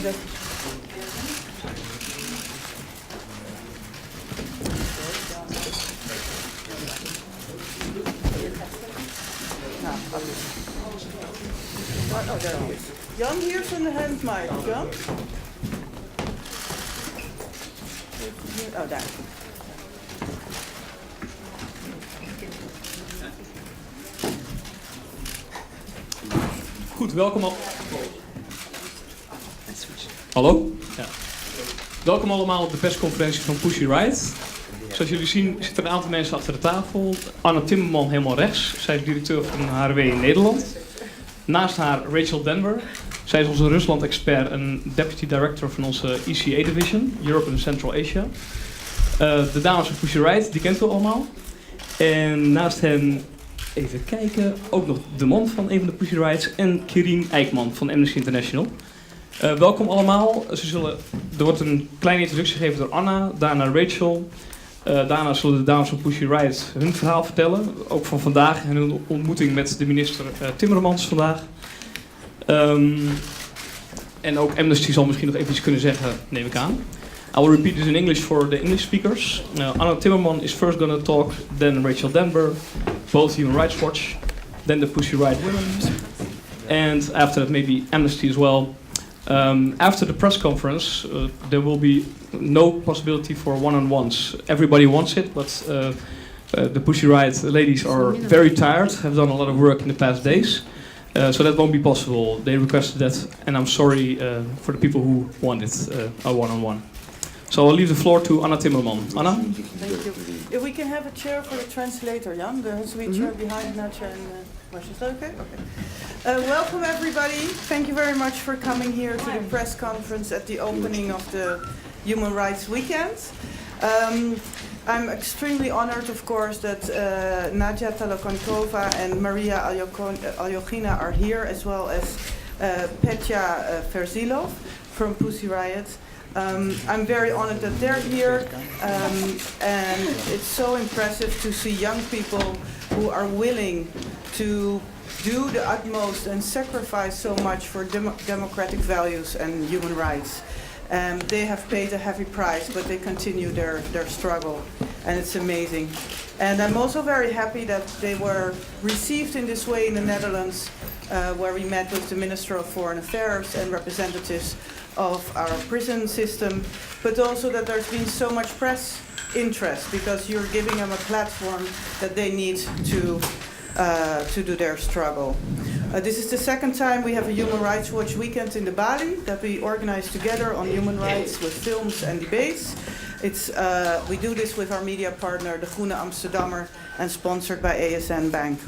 Oh, there he is. Jan, here's een hand mic. Jan? Oh, daar. Goed, welkom al. Hallo? Ja. Welkom allemaal op de persconferentie van Pussi Raiot. Zoals jullie zien zitten er een aantal mensen achter de tafel. Anna Timmerman helemaal rechts. Zij is directeur van HRW in Nederland. Naast haar Rachel Denver. Zij is onze Rusland-expert en deputy director van onze ECA division, Europe and Central Asia. De dames van Pussi Raiot, die kent u allemaal. En naast hen, even kijken, ook nog de man van een van de Pussi Riots en Kirin Eijkman van Amnesty International. Welkom allemaal. Er wordt een kleine introductie gegeven door Anna, daarna Rachel. Daarna zullen de dames van Pussi Raiot hun verhaal vertellen. Ook van vandaag en hun ontmoeting met de minister Timmermans vandaag. En ook Amnesty zal misschien nog even iets kunnen zeggen, neem ik aan. I will repeat this in English for the English speakers. Anna Timmerman is first going to talk, then Rachel Denver, both Human Rights Watch, then the Pussi Riot women, and after that maybe Amnesty as well. After the press conference, there will be no possibility for one-on-ones. Everybody wants it, but the Pussi Riot ladies are very tired, have done a lot of work in the past days. So that won't be possible. They requested that, and I'm sorry for the people who wanted a one-on-one. So I'll leave the floor to Anna Timmerman. Anna? Thank you. If we can have a chair for the translator, Jan. There has to be a chair behind Natja and Marcia. Is that okay? Okay. Welcome everybody. Thank you very much for coming here to the press conference at the opening of the Human Rights Weekend. I'm extremely honored, of course, that Nadia Talokonikova and Maria Aljogina are here, as well as Petya Verzilov from Pussi Raiot. I'm very honored that they're here, and it's so impressive to see young people who are willing to do the utmost and sacrifice so much for democratic values and human rights. They have paid a heavy price, but they continue their struggle, and it's amazing. And I'm also very happy that they were received in this way in the Netherlands, where we met with the Minister of Foreign Affairs and representatives of our prison system, but also that there's been so much press interest, because you're giving them a platform that they need to do their struggle. This is the second time we have a Human Rights Watch weekend in the Bali that we organize together on human rights with films and debates. We do this with our media partner, the Groene Amsterdammer, and sponsored by ASN Bank.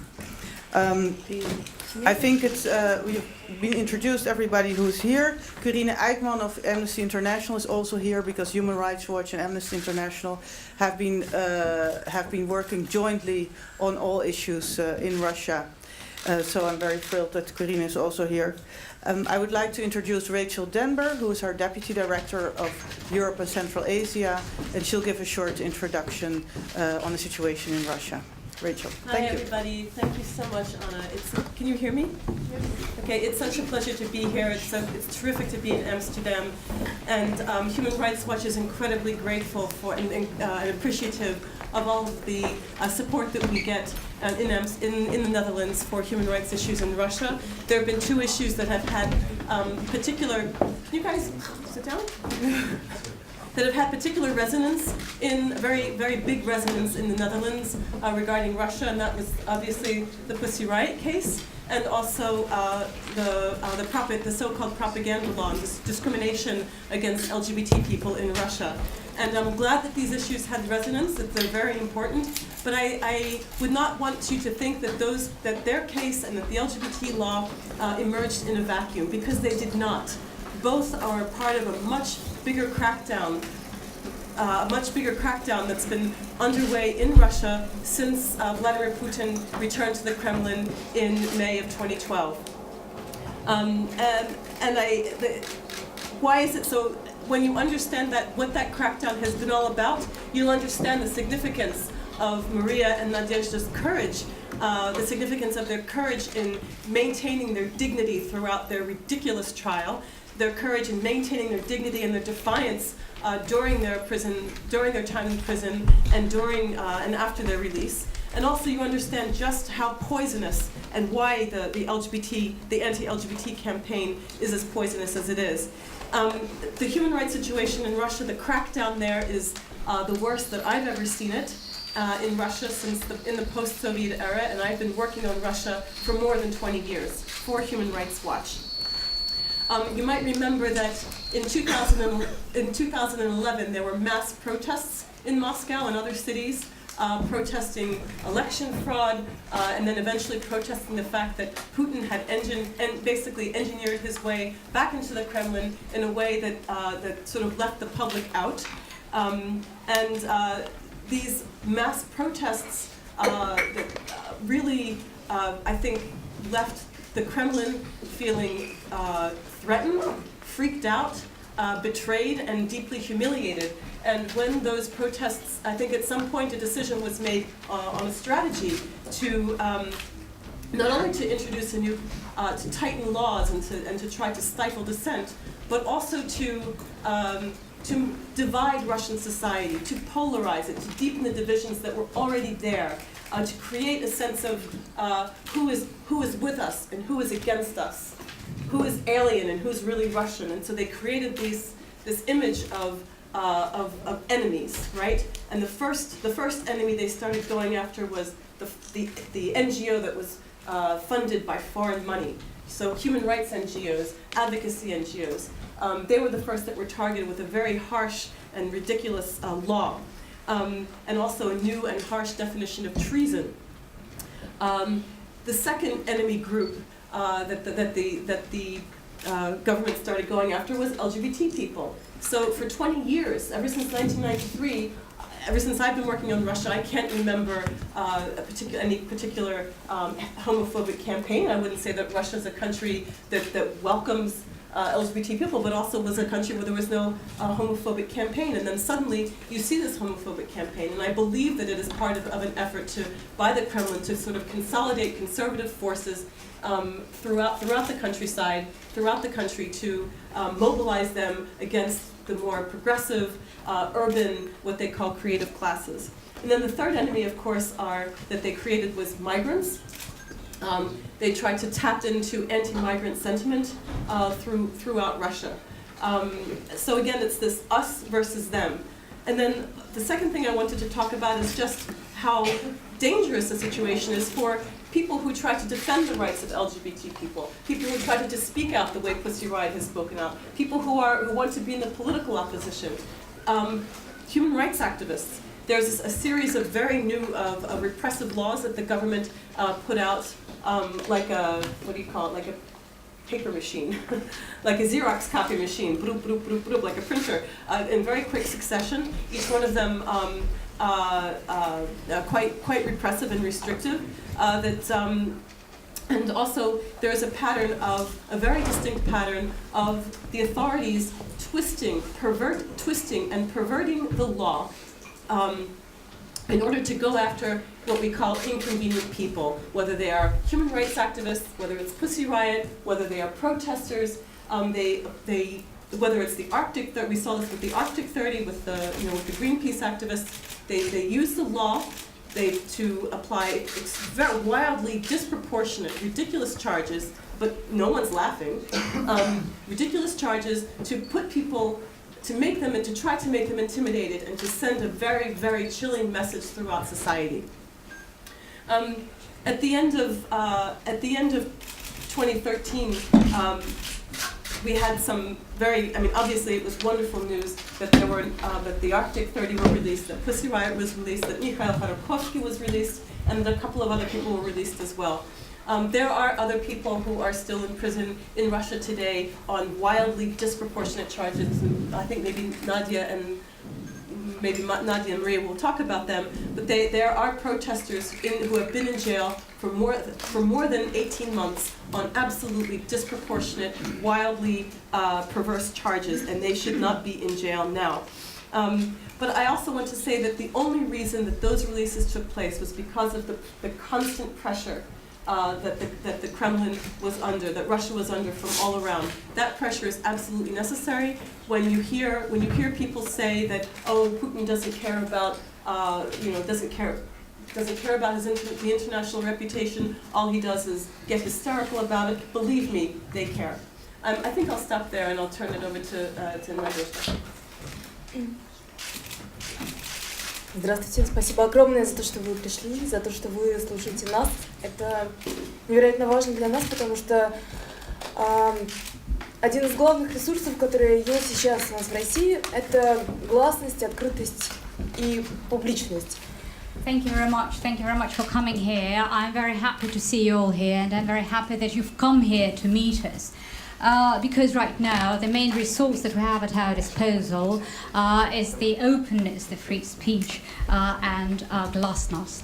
I think we've been introduced, everybody who's here. Kirin Eijkman of Amnesty International is also here, because Human Rights Watch and Amnesty International have been working jointly on all issues in Russia. So I'm very thrilled that Kirin is also here. I would like to introduce Rachel Denver, who is our Deputy Director of Europe and Central Asia, and she'll give a short introduction on the situation in Russia. Rachel, thank you. Hi everybody, thank you so much, Anna. Can you hear me? Yes. Okay, it's such a pleasure to be here. It's terrific to be in Amsterdam, and Human Rights Watch is incredibly grateful for and appreciative of all of the support that we get in the Netherlands for human rights issues in Russia. There have been two issues that have had particular. Can you guys sit down? That have had particular resonance, very, very big resonance in the Netherlands regarding Russia, and that was obviously the Pussi Riot case, and also the so-called propaganda law, this discrimination against LGBT people in Russia. And I'm glad that these issues had resonance, that they're very important, but I would not want you to think that their case and that the LGBT law emerged in a vacuum, because they did not. Both are part of a much bigger crackdown that's been underway in Russia since Vladimir Putin returned to the Kremlin in May of 2012. Why is it so? When you understand what that crackdown has been all about, you'll understand the significance of Maria and Nadezhda's courage the significance of their courage in maintaining their dignity throughout their ridiculous trial, their courage in maintaining their dignity and their defiance during their time in prison, and during and after their release. And also you understand just how poisonous and why the anti-LGBT campaign is as poisonous as it is. The human rights situation in Russia, the crackdown there is the worst that I've ever seen it in Russia since in the post-Soviet era, and I've been working on Russia for more than 20 years for Human Rights Watch. You might remember that in 2011 there were mass protests in Moscow and other cities protesting election fraud, and then eventually protesting the fact that Putin had basically engineered his way back into the Kremlin in a way that, that sort of left the public out. These mass protests really, I think, left the Kremlin feeling threatened, freaked out, betrayed, and deeply humiliated. And when those protests, I think at some point a decision was made on a strategy to not only to introduce a new, to tighten laws and to try to stifle dissent, but also to divide Russian society, to polarize it, to deepen the divisions that were already there, to create a sense of who is with us and who is against us, who is alien and who's really Russian. And so they created this image of enemies, right? And the first enemy they started going after was the NGO that was funded by foreign money. So human rights NGOs, advocacy NGOs, they were the first that were targeted with a very harsh and ridiculous law, and also a new and harsh definition of treason. The second enemy group that the government started going after was LGBT people. So for 20 years, ever since 1993, ever since I've been working on Russia, I can't remember any particular homophobic campaign. I wouldn't say that Russia is a country that welcomes LGBT people, but also was a country where there was no homophobic campaign. And then suddenly you see this homophobic campaign, and I believe that it is part of an effort by the Kremlin to sort of consolidate conservative forces throughout the countryside, throughout the country, to mobilize them against the more progressive, urban, what they call creative classes. And then the third enemy, of course, that they created was migrants. They tried to tap into anti-migrant sentiment throughout Russia. So again, it's this us versus them. And then the second thing I wanted to talk about is just how dangerous the situation is for people who try to defend the rights of LGBT people, people who try to just speak out the way Pussi Raiot has spoken out, people who want to be in the political opposition, human rights activists. There's a series of very new repressive laws that the government put out, like a, what do you call it, like a paper machine, like a Xerox copy machine, bloop, bloop, bloop, bloop, like a printer, in very quick succession. Each one of them quite repressive and restrictive. And also there's a very distinct pattern of the authorities twisting and perverting the law in order to go after what we call inconvenient people, whether they are human rights activists, whether it's Pussi Raiot, whether they are protesters, whether it's the Arctic, we saw this with the Arctic 30, with the Greenpeace activists. They use the law to apply very wildly disproportionate, ridiculous charges, but no one's laughing. Ridiculous charges to put people, to try to make them intimidated, and to send a very, very chilling message throughout society. At the end of 2013, we had some obviously it was wonderful news that that the Arctic 30 were released, that Pussi Raiot was released, that Mikhail Khodorkovsky was released, and that a couple of other people were released as well. There are other people who are still in prison in Russia today on wildly disproportionate charges, and I think maybe Nadia and Maria will talk about them, but there are protesters who have been in jail for more than 18 months on absolutely disproportionate, wildly perverse charges, and they should not be in jail now. But I also want to say that the only reason that those releases took place was because of the constant pressure that the Kremlin was under, that Russia was under from all around. That pressure is absolutely necessary. When you hear people say that, oh, Putin doesn't care about, doesn't care about the international reputation, all he does is get hysterical about it. Believe me, they care. I think I'll stop there and I'll turn it over to Nadежда. Здравствуйте, спасибо огромное за то, что вы пришли, за то, что вы слушаете нас. Это невероятно важно для нас, потому что один из главных ресурсов, которые есть сейчас у нас в России, это гласность, открытость и публичность. Thank you very much for coming here. I'm very happy to see you all here, and I'm very happy that you've come here to meet us. Because right now the main resource that we have at our disposal is the openness, the free speech and glasnost.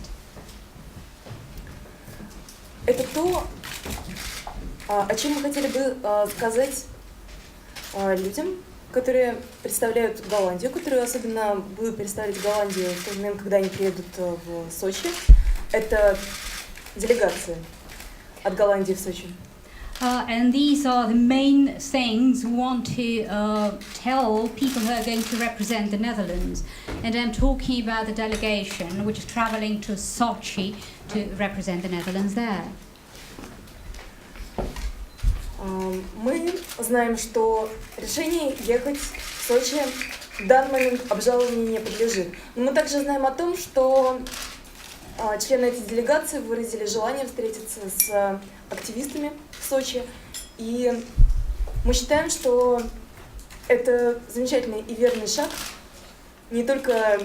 Это то, о чем мы хотели бы сказать людям, которые представляют Голландию, которые особенно будут представлять Голландию в тот момент, когда они приедут в Сочи. Это делегация от Голландии в Сочи. And these are the main things we want to tell people who are going to represent the Netherlands. And I'm talking about the delegation which is traveling to Sochi to represent the Netherlands there. Мы знаем, что решение ехать в Сочи в данный момент обжалованию не подлежит. Но мы также знаем о том, что члены этой делегации выразили желание встретиться с активистами в Сочи. И мы считаем, что это замечательный и верный шаг, не только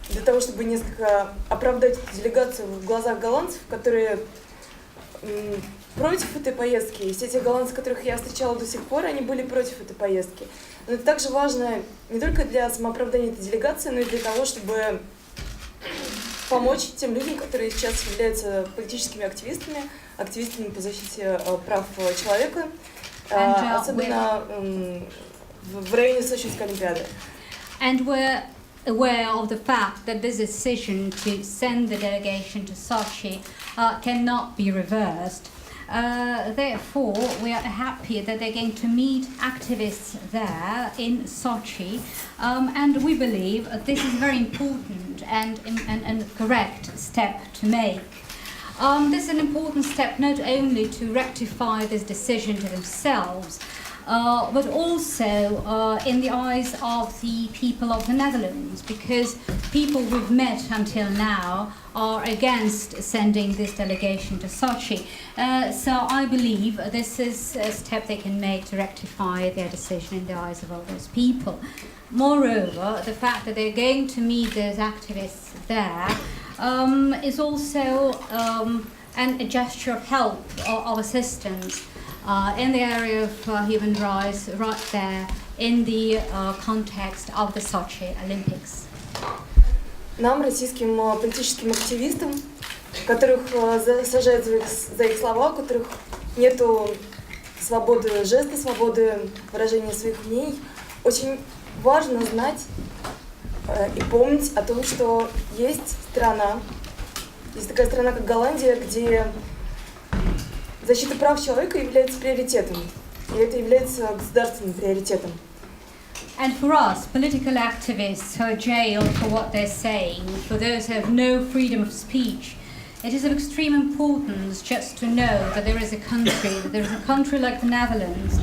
для того, чтобы несколько оправдать эту делегацию в глазах голландцев, которые против этой поездки. И все те голландцы, которых я встречала до сих пор, они были против этой поездки. Но это также важно не только для самооправдания этой делегации, но и для того, чтобы помочь тем людям, которые сейчас являются политическими активистами, активистами по защите прав человека, особенно в районе Сочинской Олимпиады. And we're aware of the fact that this decision to send the delegation to Sochi cannot be reversed. Therefore, we are happy that they're going to meet activists there in Sochi, and we believe this is a very important and correct step to make. This is an important step not only to rectify this decision to themselves, but also in the eyes of the people of the Netherlands, because people we've met until now are against sending this delegation to Sochi. So I believe this is a step they can make to rectify their decision in the eyes of all those people. Moreover, the fact that they're going to meet those activists there is also a gesture of help, of assistance in the area of human rights right there in the context of the Sochi Olympics. Нам, российским политическим активистам, которых сажают за их слова, у которых нету свободы жеста, свободы выражения своих мнений, очень важно знать и помнить о том, что есть такая страна, как Голландия, где защита прав человека является приоритетом, и это является государственным приоритетом. And for us, political activists who are jailed for what they're saying, for those who have no freedom of speech, it is of extreme importance just to know that there is a country like the Netherlands,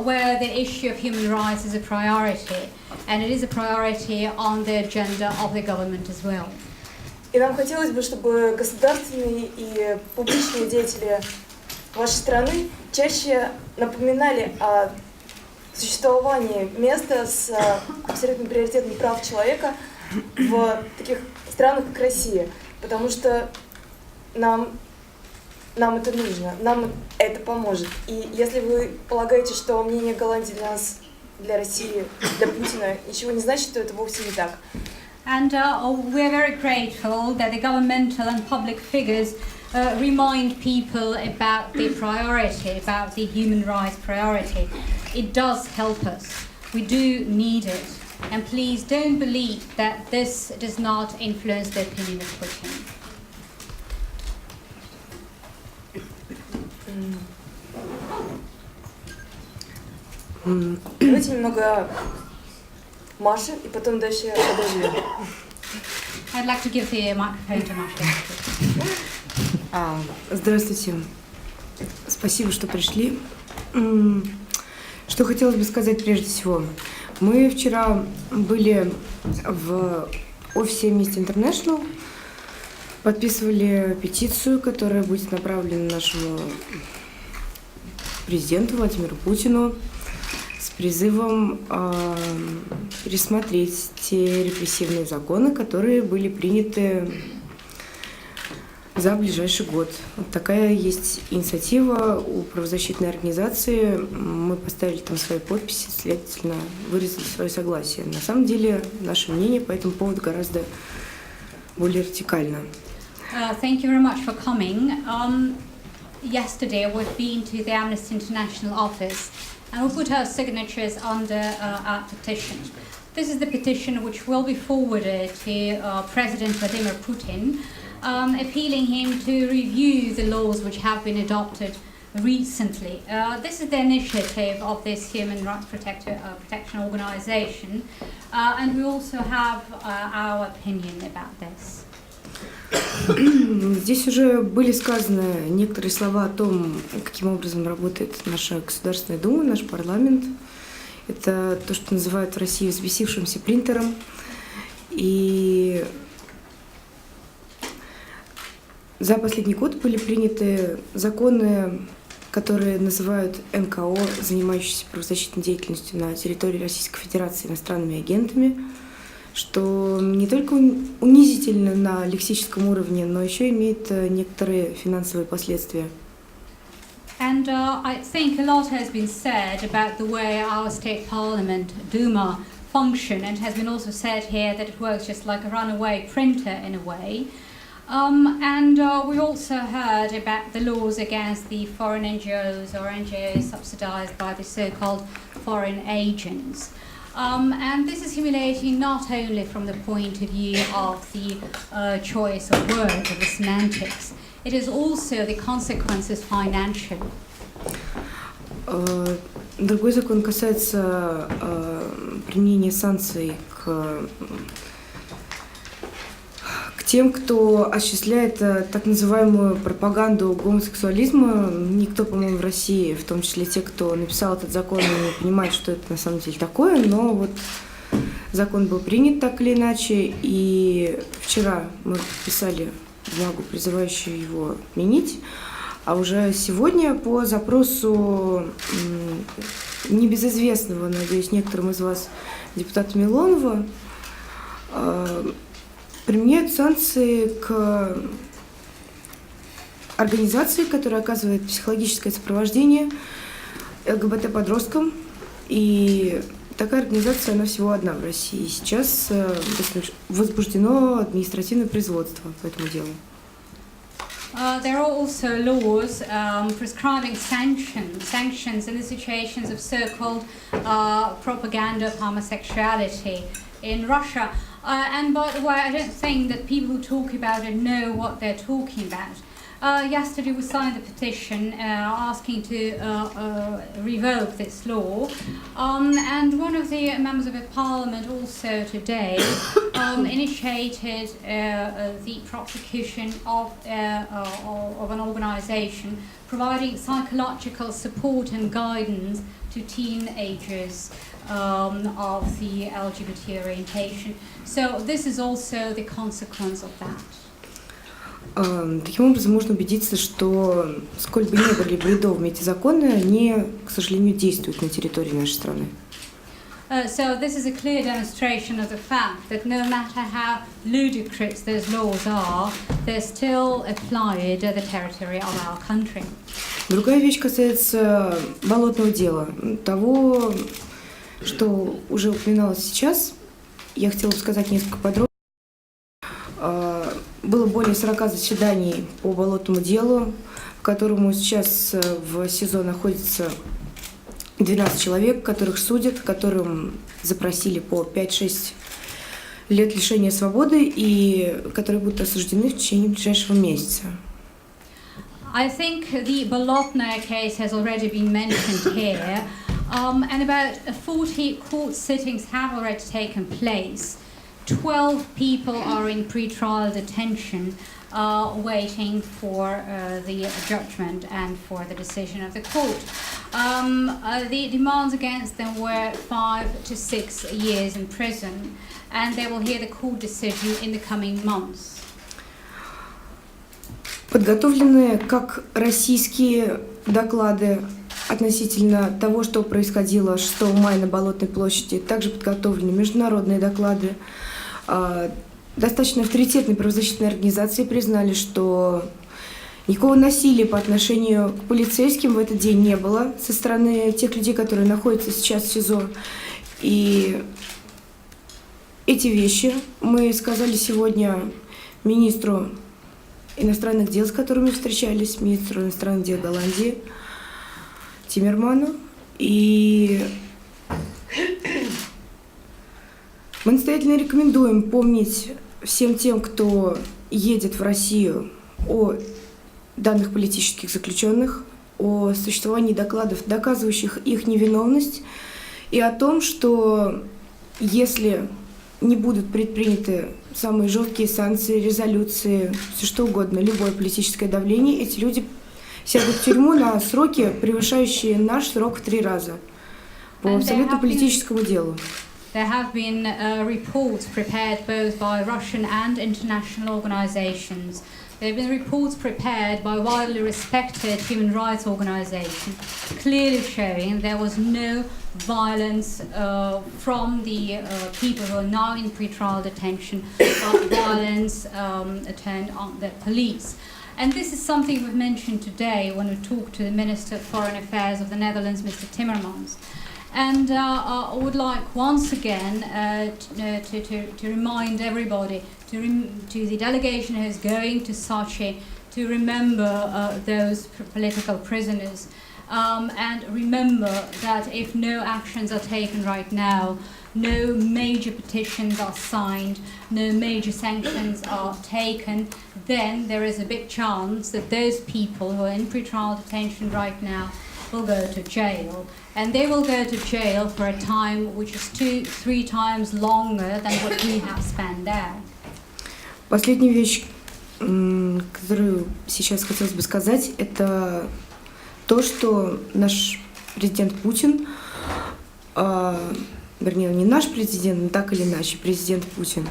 where the issue of human rights is a priority, and it is a priority on the agenda of the government as well. И нам хотелось бы, чтобы государственные и публичные деятели вашей страны чаще напоминали о существовании места с абсолютным приоритетом прав человека в таких странах, как Россия, потому что нам это нужно, нам это поможет. И если вы полагаете, что мнение Голландии для нас, для России, для Путина ничего не значит, то это вовсе не так. And we're very grateful that the governmental and public figures remind people about the priority, about the human rights priority. It does help us. We do need it. And please don't believe that this does not influence the opinion of Putin. Давайте немного Маше, и потом дальше продолжим. I'd like to give the microphone to Masha. Здравствуйте. Спасибо, что пришли. Что хотелось бы сказать прежде всего. Мы вчера были в офисе Amnesty International, подписывали петицию, которая будет направлена нашему президенту Владимиру Путину с призывом пересмотреть те репрессивные законы, которые были приняты за ближайший год. Вот такая есть инициатива у правозащитной организации. Мы поставили там свои подписи, следовательно, выразили свое согласие. На самом деле, наше мнение по этому поводу гораздо более радикально. Thank you very much for coming. Yesterday we've been to the Amnesty International office and we put our signatures under our petition. This is the petition which will be forwarded to President Vladimir Putin, appealing him to review the laws which have been adopted recently. This is the initiative of this human rights protection organization, and we also have our opinion about this. Здесь уже были сказаны некоторые слова о том, каким образом работает наша Государственная Дума, наш парламент. Это то, что называют в России взбесившимся принтером. И за последний год были приняты законы, которые называют НКО, занимающиеся правозащитной деятельностью на территории Российской Федерации, иностранными агентами, что не только унизительно на лексическом уровне, но еще имеет некоторые финансовые последствия. And I think a lot has been said about the way our state parliament, Duma, function, and has been also said here that it works just like a runaway printer in a way. And we also heard about the laws against the foreign NGOs or NGOs subsidized by the so-called foreign agents. And this is humiliating not only from the point of view of the choice of words or the semantics, it is also the consequences financial. Другой закон касается применения санкций к тем, кто осуществляет так называемую пропаганду гомосексуализма. Никто, по-моему, в России, в том числе те, кто написал этот закон, не понимает, что это на самом деле такое, но вот закон был принят так или иначе, и вчера мы подписали бумагу, призывающую его отменить, а уже сегодня по запросу небезызвестного, надеюсь, некоторым из вас, депутата Милонова, применяют санкции к организации, которая оказывает психологическое сопровождение ЛГБТ-подросткам. И такая организация, она всего одна в России. Сейчас возбуждено административное производство по этому делу. There are also laws prescribing sanctions in the situations of so-called propaganda of homosexuality in Russia. And by the way, I don't think that people who talk about it know what they're talking about. Yesterday we signed a petition asking to revoke this law, and one of the members of the parliament also today initiated the prosecution of an organization providing psychological support and guidance to teenagers of the LGBT orientation. So this is also the consequence of that. Таким образом, можно убедиться, что сколь бы ни были бредовыми эти законы, они, к сожалению, действуют на территории нашей страны. So this is a clear demonstration of the fact that no matter how ludicrous those laws are, they're still applied to the territory of our country. Другая вещь касается болотного дела. Того, что уже упоминалось сейчас, я хотела бы сказать несколько подробнее. Было более 40 заседаний по болотному делу, в котором сейчас в СИЗО находится 12 человек, которых судят, которым запросили по 5-6 лет лишения свободы и которые будут осуждены в течение ближайшего месяца. I think the Bolotnaya case has already been mentioned here, and about 40 court sittings have already taken place. 12 people are in pre-trial detention, waiting for the judgment and for the decision of the court. The demands against them were 5 to 6 years in prison, and they will hear the court decision in the coming months. Подготовлены как российские доклады относительно того, что происходило 6 мая на Болотной площади, также подготовлены международные доклады. Достаточно авторитетные правозащитные организации признали, что никакого насилия по отношению к полицейским в этот день не было со стороны тех людей, которые находятся сейчас в СИЗО. И эти вещи мы сказали сегодня министру иностранных дел, с которыми встречались, министру иностранных дел Голландии Тиммерману. И мы настоятельно рекомендуем помнить всем тем, кто едет в Россию, о данных политических заключенных, о существовании докладов, доказывающих их невиновность, и о том, что если не будут предприняты самые жесткие санкции, резолюции, все что угодно, любое политическое давление, эти люди сядут в тюрьму на сроки, превышающие наш срок в 3 раза по абсолютно политическому делу. There have been reports prepared both by Russian and international organizations. There have been reports prepared by widely respected human rights organizations, clearly showing there was no violence from the people who are now in pretrial detention, but violence turned on the police. And this is something we've mentioned today when we talked to the Minister of Foreign Affairs of the Netherlands, Mr. Timmermans. And I would like once again to remind everybody, to the delegation who is going to Sochi, to remember those political prisoners. And remember that if no actions are taken right now, no major petitions are signed, no major sanctions are taken, then there is a big chance that those people who are in pretrial detention right now will go to jail. And they will go to jail for a time which is 2-3 times longer than what we have spent there. Последняя вещь, которую сейчас хотелось бы сказать, это то, что наш президент Путин, вернее, не наш президент, но так или иначе, президент Путин,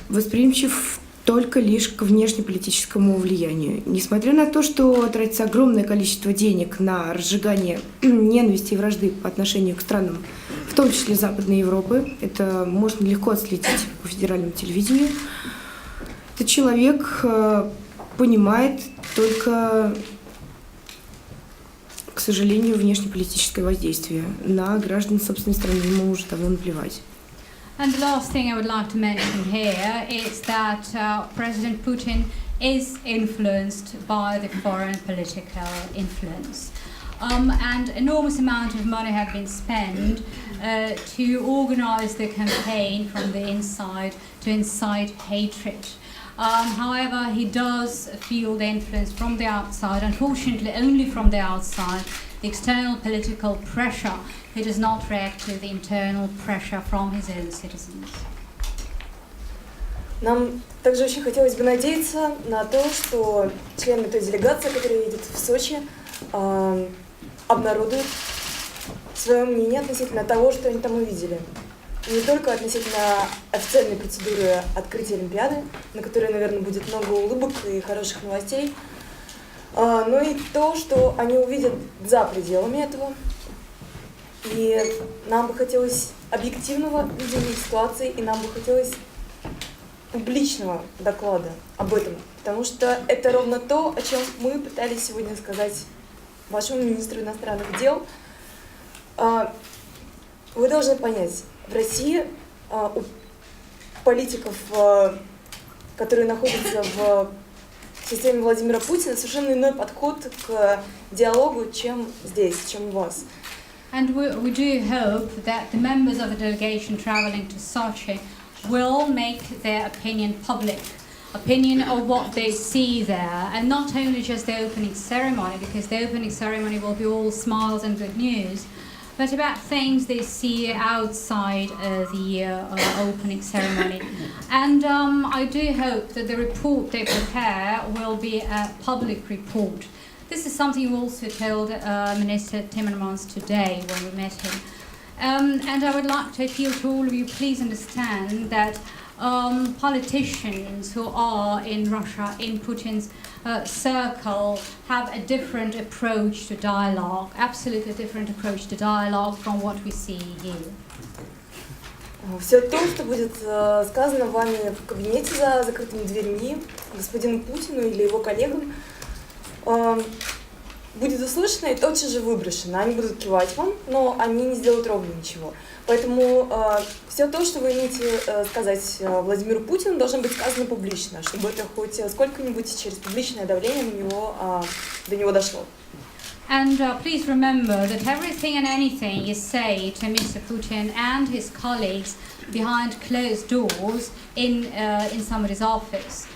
восприимчив только лишь к внешнеполитическому влиянию. Несмотря на то, что тратится огромное количество денег на разжигание ненависти и вражды по отношению к странам, в том числе Западной Европы, это можно легко отследить по федеральному телевидению, этот человек понимает только, к сожалению, внешнеполитическое воздействие на граждан собственной страны. Ему уже давно наплевать. And the last thing I would like to mention here is that President Putin is influenced by the foreign political influence. And enormous amount of money have been spent to organize the campaign from the inside to incite hatred. However, he does feel the influence from the outside, unfortunately only from the outside, the external political pressure. He does not react to the internal pressure from his own citizens. Нам также очень хотелось бы надеяться на то, что члены той делегации, которая едет в Сочи, обнародуют свое мнение относительно того, что они там увидели. Не только относительно официальной процедуры открытия Олимпиады, на которой, наверное, будет много улыбок и хороших новостей, но и то, что они увидят за пределами этого. И нам бы хотелось объективного видения ситуации, и нам бы хотелось публичного доклада об этом, потому что это ровно то, о чем мы пытались сегодня сказать вашему министру иностранных дел. Вы должны понять, в России у политиков, которые находятся в в системе Владимира Путина совершенно иной подход к диалогу, чем здесь, чем у вас. And we do hope that the members of the delegation traveling to Sochi will make their opinion public, opinion of what they see there, and not only just the opening ceremony, because the opening ceremony will be all smiles and good news, but about things they see outside the opening ceremony. And I do hope that the report they prepare will be a public report. This is something we also told Minister Timmermans today when we met him. And I would like to appeal to all of you, please understand that politicians who are in Russia, in Putin's circle, have a different approach to dialogue, absolutely different approach to dialogue from what we see here. Все то, что будет сказано вами в кабинете за закрытыми дверьми господину Путину или его коллегам, будет услышано и тотчас же выброшено. Они будут кивать вам, но они не сделают ровно ничего. Поэтому все то, что вы имеете сказать Владимиру Путину, должно быть сказано публично, чтобы это хоть сколько-нибудь через публичное давление на него, до него дошло. And please remember that everything and anything you say to Mr. Putin and his colleagues behind closed doors in somebody's office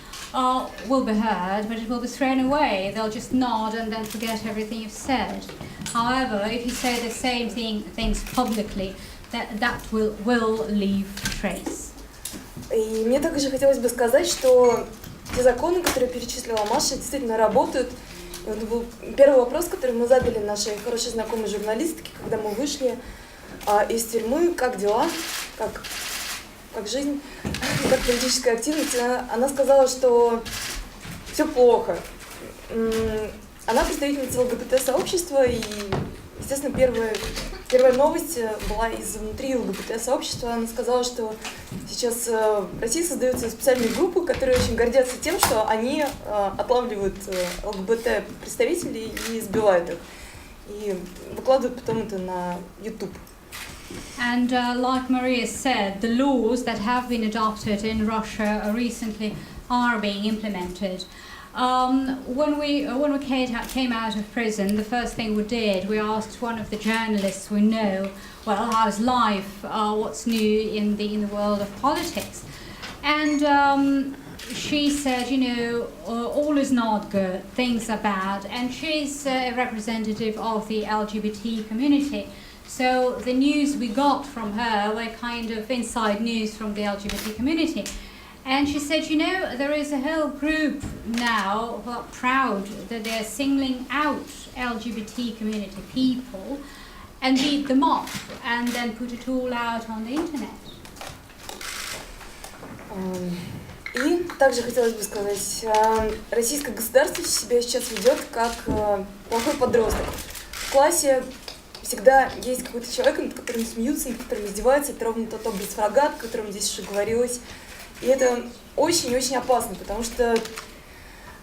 will be heard, but it will be thrown away. They'll just nod and then forget everything you've said. However, if you say the same things publicly, that will leave a trace. И мне также хотелось бы сказать, что те законы, которые перечислила Маша, действительно работают. И это был первый вопрос, который мы задали нашей хорошей знакомой журналистке, когда мы вышли из тюрьмы. Как дела? Как жизнь? Как политическая активность? Она сказала, что все плохо. Она представительница ЛГБТ-сообщества, и, естественно, первая новость была изнутри ЛГБТ-сообщества. Она сказала, что сейчас в России создаются специальные группы, которые очень гордятся тем, что они отлавливают ЛГБТ-представителей и избивают их. И выкладывают потом это на YouTube. And like Maria said, the laws that have been adopted in Russia recently are being implemented. When we came out of prison, the first thing we did, we asked one of the journalists we know, well, how's life? What's new in the world of politics? And she said, all is not good, things are bad, and she's a representative of the LGBT community. So the news we got from her were kind of inside news from the LGBT community. And she said, there is a whole group now who are proud that they're singling out LGBT community people and beat them off and then put it all out on the internet. И также хотелось бы сказать, российское государство себя сейчас ведет как плохой подросток. В классе всегда есть какой-то человек, над которым смеются, над которым издеваются. Это ровно тот образ врага, о котором здесь уже говорилось. И это очень-очень опасно, потому что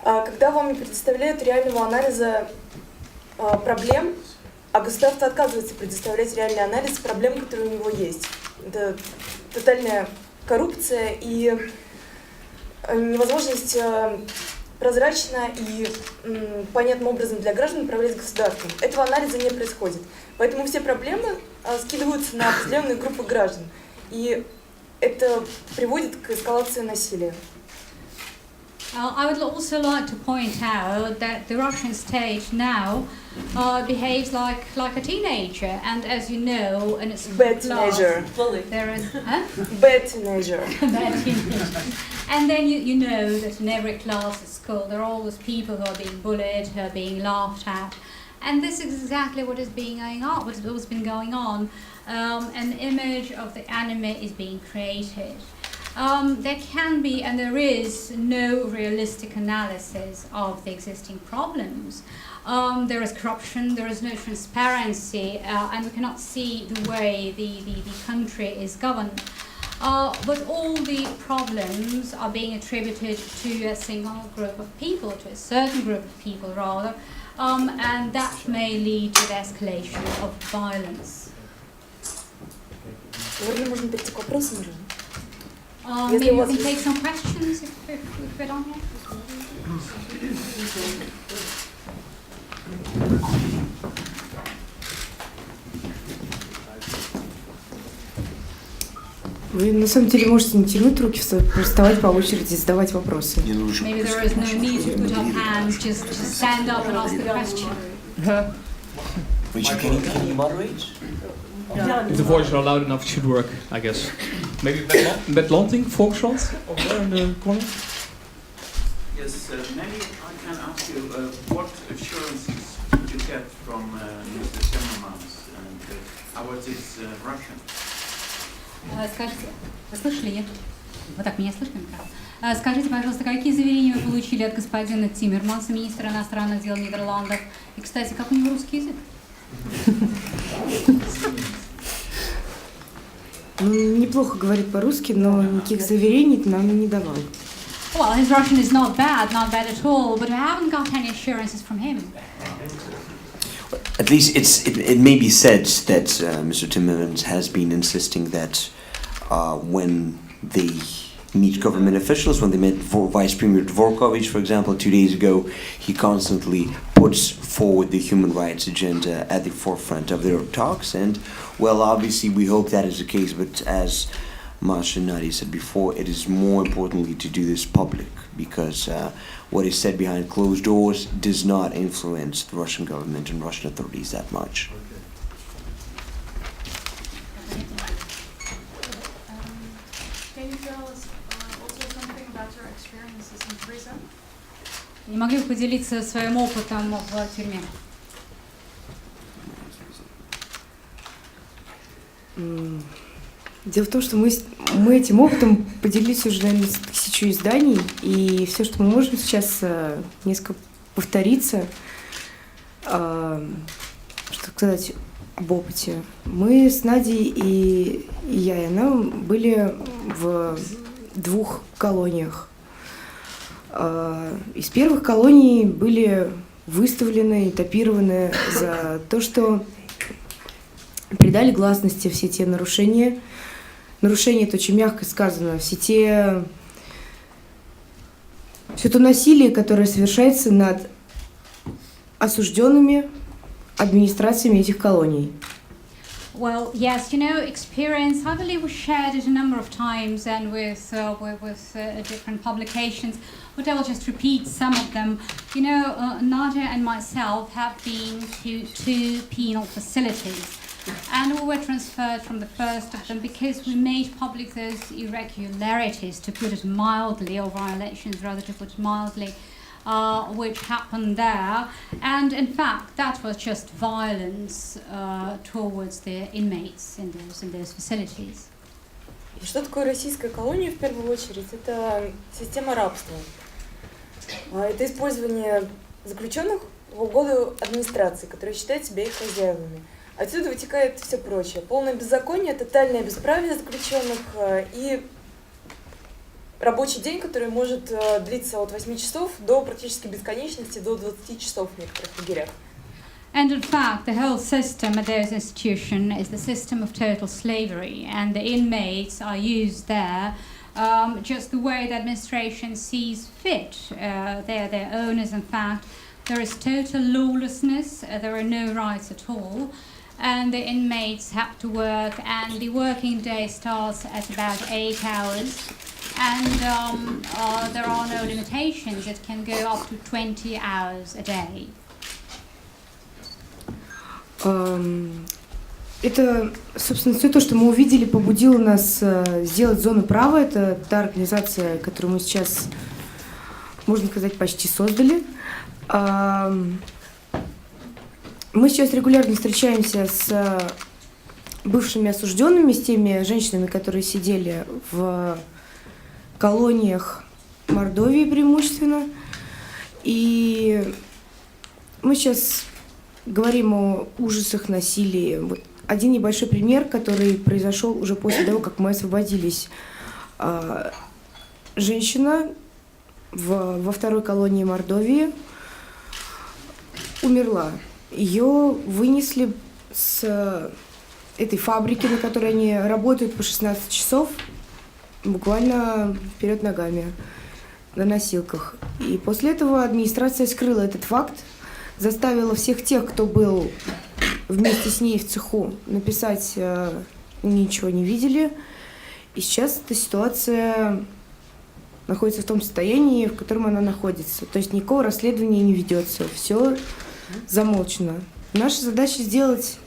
когда вам не предоставляют реального анализа проблем, а государство отказывается предоставлять реальный анализ проблем, которые у него есть. Это тотальная коррупция и невозможность прозрачно и понятным образом для граждан управлять государством. Этого анализа не происходит. Поэтому все проблемы скидываются на определенные группы граждан. И это приводит к эскалации насилия. I would also like to point out that the Russian state now behaves like a teenager, and as you know, in its Bad teenager. There is Bad teenager. Bad teenager. And then you know that in every class at school there are always people who are being bullied, who are being laughed at, and this is exactly what is being going on. What's been going on. An image of the anime is being created. There can be and there is no realistic analysis of the existing problems. There is corruption, there is no transparency, and we cannot see the way the country is governed. But all the problems are being attributed to a single group of people, to a certain group of people rather, and that may lead to the escalation of violence. Наверное, можно перейти к вопросам уже. Maybe we can take some questions if we're on here. Вы на самом деле можете не тянуть руки, вставать по очереди, задавать вопросы. Maybe there is no need to put up hands, just stand up and ask the question. Richard, can you moderate? If the voices are loud enough, it should work, I guess. Maybe Bert Lanting, Volkskrant, over there in the corner. Yes, maybe I can ask you what assurances did you get from Mr. Timmermans and how was this Russian? Скажите, вы слышали, нет? Вот так, меня слышно? Скажите, пожалуйста, какие заверения вы получили от господина Тиммерманса, министра иностранных дел Нидерландов? И, кстати, как у него русский язык? Неплохо говорит по-русски, но никаких заверений нам не давал. Well, his Russian is not bad at all, but we haven't got any assurances from him. At least it may be said that Mr. Timmermans has been insisting that when they meet government officials, when they met Vice Premier Dvorkovich, for example, 2 days ago, he constantly puts forward the human rights agenda at the forefront of their talks. And, well, obviously we hope that is the case, but as Masha Nadi said before, it is more importantly to do this public, because what is said behind closed doors does not influence the Russian government and Russian authorities that much. Can you tell us also something about your experiences in prison? Не могли бы поделиться своим опытом в тюрьме? Дело в том, что мы этим опытом поделились уже, наверное, с 1000 изданий, и все, что мы можем сейчас несколько повториться, что сказать об опыте. Мы с Надей и я, и она были в 2 колониях. Из первых колоний были выставлены, этапированы за то, что придали гласности все те нарушения. Нарушение, это очень мягко сказано, все то насилие, которое совершается над осужденными администрациями этих колоний. Well, yes, you know, experience, I believe we shared it a number of times and with different publications, but I will just repeat some of them. You know, Nadia and myself have been to 2 penal facilities, and we were transferred from the first of them because we made public those irregularities, to put it mildly, or violations rather, to put it mildly, which happened there, and in fact that was just violence towards the inmates in those facilities. Что такое российская колония в первую очередь? Это система рабства. Это использование заключенных в угоду администрации, которая считает себя их хозяевами. Отсюда вытекает все прочее. Полное беззаконие, тотальное бесправие заключенных и рабочий день, который может длиться от 8 часов до практически бесконечности, до 20 часов в некоторых лагерях. And in fact, the whole system at those institutions is the system of total slavery, and the inmates are used there just the way the administration sees fit. They're their owners, in fact. There is total lawlessness, there are no rights at all, and the inmates have to work, and the working day starts at about 8 hours. And there are no limitations. It can go up to 20 hours a day. Это, собственно, все то, что мы увидели, побудило нас сделать зону права. Это та организация, которую мы сейчас, можно сказать, почти создали. Мы сейчас регулярно встречаемся с бывшими осужденными, с теми женщинами, которые сидели в колониях Мордовии преимущественно. И мы сейчас говорим о ужасах, насилии. Вот один небольшой пример, который произошел уже после того, как мы освободились. Женщина во 2-й колонии Мордовии умерла. Ее вынесли с этой фабрики, на которой они работают по 16 часов, буквально вперед ногами. на носилках. И после этого администрация скрыла этот факт, заставила всех тех, кто был вместе с ней в цеху, написать «ничего не видели». И сейчас эта ситуация находится в том состоянии, в котором она находится. То есть никакого расследования не ведется, все замолчено. Наша задача сделать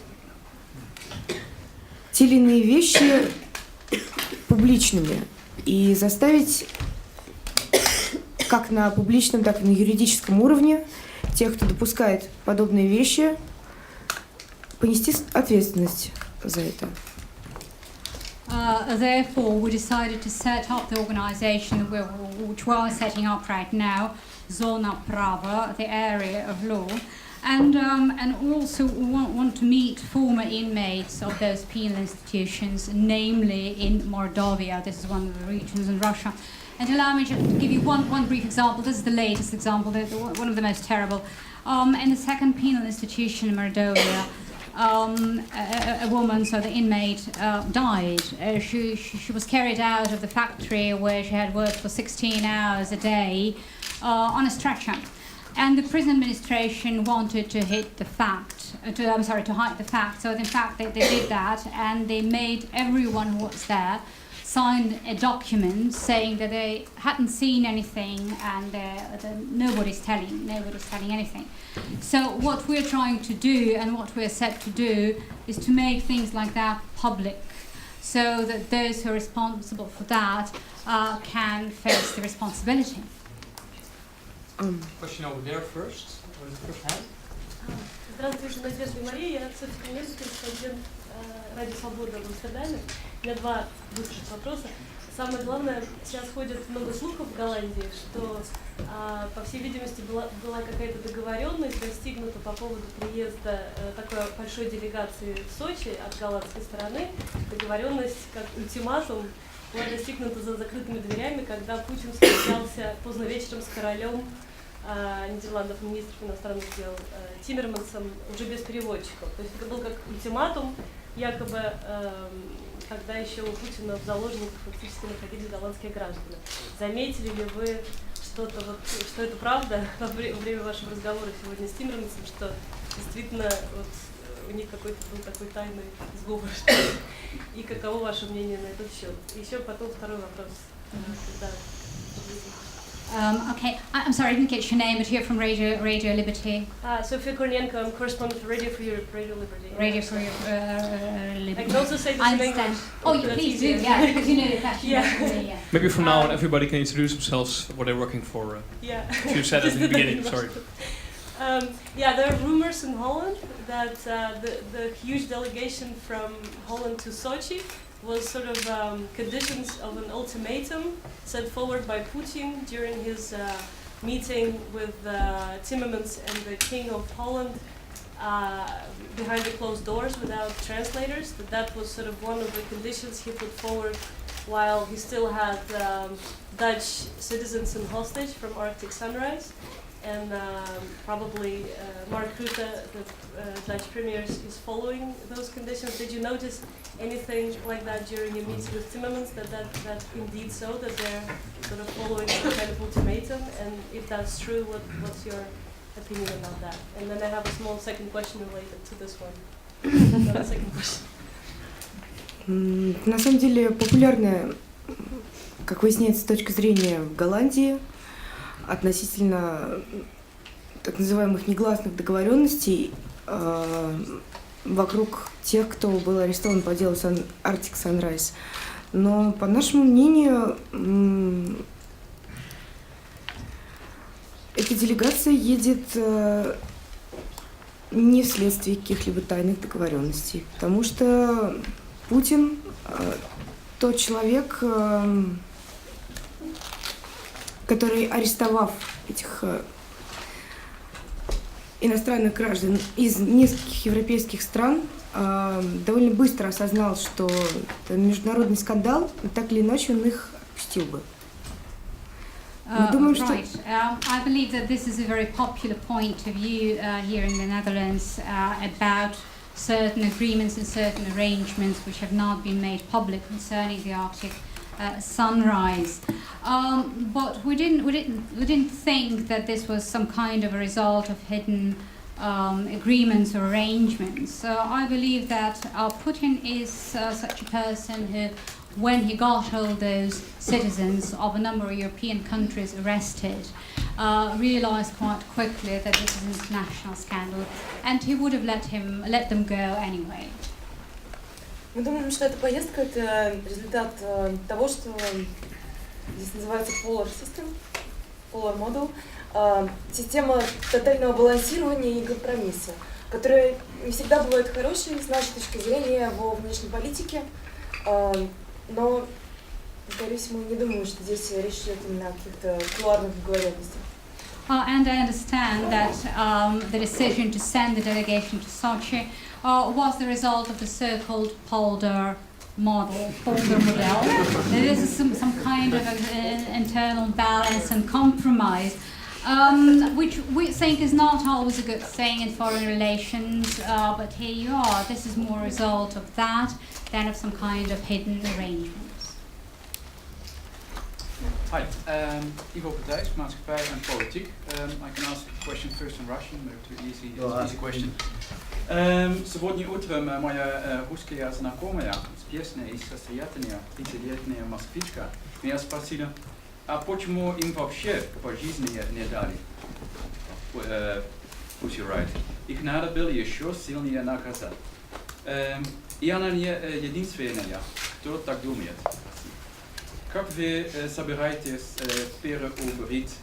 те или иные вещи публичными и заставить как на публичном, так и на юридическом уровне тех, кто допускает подобные вещи, понести ответственность за это. Therefore, we decided to set up the organization which we are setting up right now, Zona Prava, the area of law, and also want to meet former inmates of those penal institutions, namely in Mordovia. This is one of the regions in Russia. And allow me to give you one brief example. This is the latest example, one of the most terrible. In the second penal institution in Mordovia, a woman, so the inmate, died. She was carried out of the factory where she had worked for 16 hours a day on a stretcher. And the prison administration wanted to hide the fact. So in fact, they did that, and they made everyone who was there sign a document saying that they hadn't seen anything, and nobody's telling anything. So what we're trying to do, and what we're set to do, is to make things like that public, so that those who are responsible for that can face the responsibility. Question over there first. What is the first hand? Здравствуйте, Надежда Мария, я корреспондент Радио Свобода в Амстердаме. У меня два быстрых вопроса. Самое главное, сейчас ходит много слухов в Голландии, что, по всей видимости, была какая-то договоренность достигнута по поводу приезда такой большой делегации в Сочи от голландской стороны. Договоренность, как ультиматум, была достигнута за закрытыми дверями, когда Путин встречался поздно вечером с королем Нидерландов, министров иностранных дел Тиммермансом, уже без переводчиков. То есть это был как ультиматум, якобы, когда еще у Путина в заложниках фактически находились голландские граждане. Заметили ли вы что-то, что это правда во время вашего разговора сегодня с Тиммермансом, что действительно у них какой-то был такой тайный сговор? И каково ваше мнение на этот счет? И еще потом второй вопрос. Okay, I'm sorry, I didn't get your name, but you're from Radio Liberty. Sophia Kornienko, I'm correspondent for Radio for Europe, Radio Liberty. Radio for Liberty. I can also say this in English. Oh, you please do, yeah, because you know the question. Yeah. Maybe from now on everybody can introduce themselves, what they're working for. Yeah. You said at the beginning, sorry. Yeah, there are rumors in Holland that the huge delegation from Holland to Sochi was sort of conditions of an ultimatum set forward by Putin during his meeting with Timmermans and the King of Holland behind the closed doors without translators. That was sort of one of the conditions he put forward while he still had Dutch citizens in hostage from Arctic Sunrise. And probably Mark Rutte, the Dutch Premier, is following those conditions. Did you notice anything like that during your meeting with Timmermans, that indeed so, that they're sort of following some kind of ultimatum? And if that's true, what's your opinion about that? And then I have a small second question related to this one. Another second question. На самом деле популярная, как выясняется, точка зрения в Голландии относительно так называемых негласных договоренностей вокруг тех, кто был арестован по делу Arctic Sunrise. Но, по нашему мнению, эта делегация едет не вследствие каких-либо тайных договоренностей, потому что Путин тот человек, который, арестовав этих иностранных граждан из нескольких европейских стран, довольно быстро осознал, что это международный скандал, и так или иначе он их отпустил бы. Мы думаем, что... I believe that this is a very popular point of view here in the Netherlands about certain agreements and certain arrangements which have not been made public concerning the Arctic sunrise. But we didn't think that this was some kind of a result of hidden agreements or arrangements. So I believe that Putin is such a person who, when he got all those citizens of a number of European countries arrested, realized quite quickly that this is an international scandal, and he would have let them go anyway. Мы думаем, что эта поездка – это результат того, что здесь называется polar system, polar model, система тотального балансирования и компромисса, которая не всегда бывает хорошей с нашей точки зрения во внешней политике, но, повторюсь, мы не думаем, что здесь речь идет именно о каких-то кулуарных договоренностях. And I understand that the decision to send the delegation to Sochi was the result of the so-called polder model. This is some kind of internal balance and compromise, which we think is not always a good thing in foreign relations, but here you are. This is more a result of that than of some kind of hidden arrangements. Hi, Ivo Patijs, maatschappij en politiek. I can ask a question first in Russian, maybe too easy, easy question. Сегодня утром моя русская знакомая с песней из состоятельная 30-летняя москвичка меня спросила, а почему им вообще пожизненно не дали Пусси Райот? Их надо было еще сильнее наказать. И она не единственная, кто так думает. Как вы собираетесь переубедить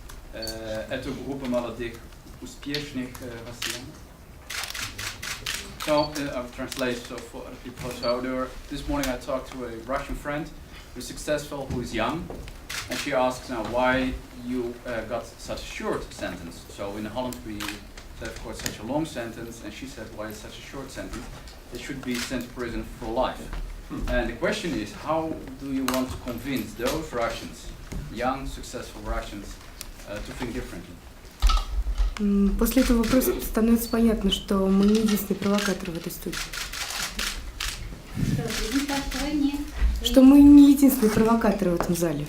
эту группу молодых успешных россиян? So, I'll translate for other people. So, this morning I talked to a Russian friend who's successful, who is young, and she asks now why you got such a short sentence. So, in Holland we said, of course, such a long sentence, and she said, why is such a short sentence? They should be sent to prison for life. And the question is, how do you want to convince those Russians, young, successful Russians, to think differently? После этого вопроса становится понятно, что мы не единственные провокаторы в этой студии. Что мы не единственные провокаторы в этом зале.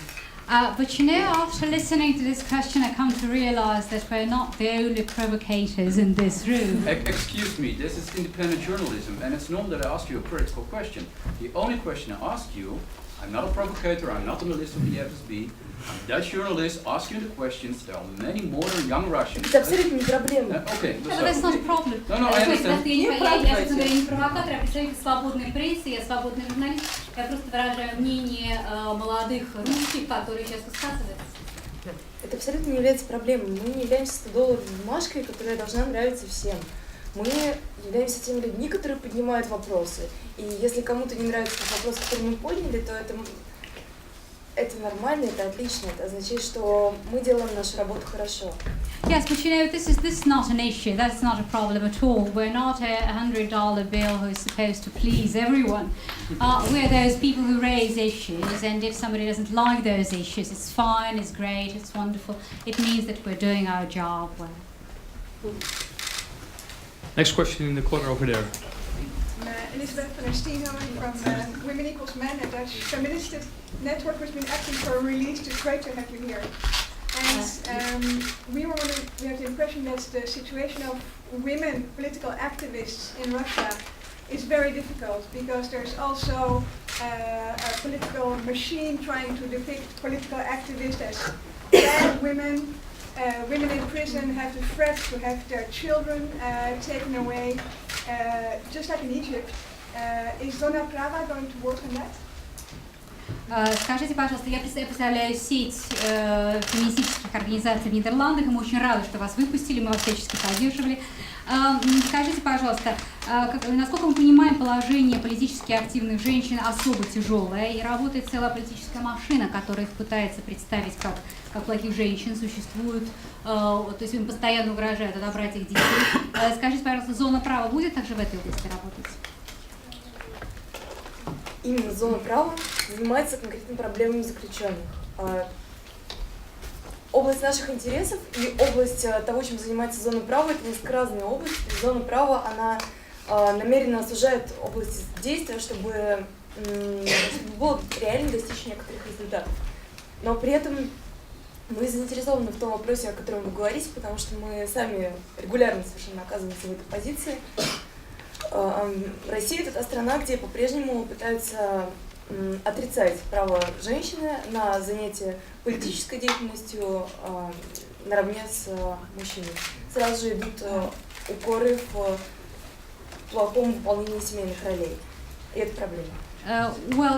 But you know, after listening to this question, I come to realize that we're not the only provocators in this room. Excuse me, this is independent journalism, and it's normal that I ask you a critical question. The only question I ask you, I'm not a provocator, I'm not on the list of the FSB, I'm a Dutch journalist asking the questions. There are many modern young Russians. Это абсолютно не проблема. Okay, But that's not a problem. No, I understand. Я не провокатор, я представитель свободной прессы, я свободный журналист. Я просто выражаю мнение молодых русских, которые сейчас высказываются. Это абсолютно не является проблемой. Мы не являемся 100-долларовой бумажкой, которая должна нравиться всем. Мы являемся теми людьми, которые поднимают вопросы. И если кому-то не нравится тот вопрос, который мы подняли, то это нормально, это отлично. Это означает, что мы делаем нашу работу хорошо. Yes, but you know, this is not an issue. That's not a problem at all. We're not a $100 bill who's supposed to please everyone. We're those people who raise issues, and if somebody doesn't like those issues, it's fine, it's great, it's wonderful. It means that we're doing our job well. Next question in the corner over there. Elizabeth Palestino from Women Equals Men, a Dutch feminist network who's been acting for a release. It's great to have you here. And we have the impression that the situation of women political activists in Russia is very difficult because there's also a political machine trying to depict political activists as bad women. Women in prison have the threat to have their children taken away, just like in Egypt. Is Zona Prava going to work on that? Скажите, пожалуйста, я представляю сеть феминистических организаций в Нидерландах, и мы очень рады, что вас выпустили, мы вас всячески поддерживали. Скажите, пожалуйста, насколько мы понимаем, положение политически активных женщин особо тяжелое, и работает целая политическая машина, которая их пытается представить как плохих женщин, существуют, то есть им постоянно угрожают отобрать их детей. Скажите, пожалуйста, зона права будет также в этой области работать? Именно зона права занимается конкретными проблемами заключенных. Область наших интересов и область того, чем занимается зона права, это несколько разные области. Зона права, она намеренно сужает область действия, чтобы чтобы было реально достичь некоторых результатов. Но при этом мы заинтересованы в том вопросе, о котором вы говорите, потому что мы сами регулярно совершенно оказываемся в этой позиции. Россия — это та страна, где по-прежнему пытаются отрицать право женщины на занятие политической деятельностью наравне с мужчиной. Сразу же идут укоры в плохом выполнении семейных ролей. И это проблема. Well,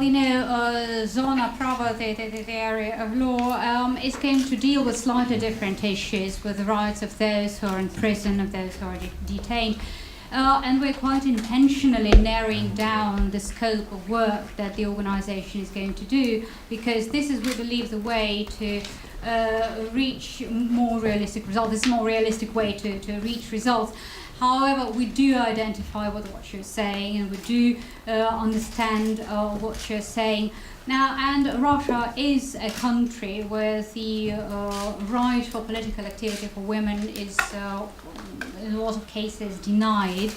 Zona Prava, the area of law, is going to deal with slightly different issues with the rights of those who are in prison, of those who are detained. And we're quite intentionally narrowing down the scope of work that the organization is going to do, because this is, we believe, the way to reach more realistic results. This is a more realistic way to reach results. However, we do identify with what you're saying, and we do understand what you're saying. Now, and Russia is a country where the right for political activity for women is, in a lot of cases, denied.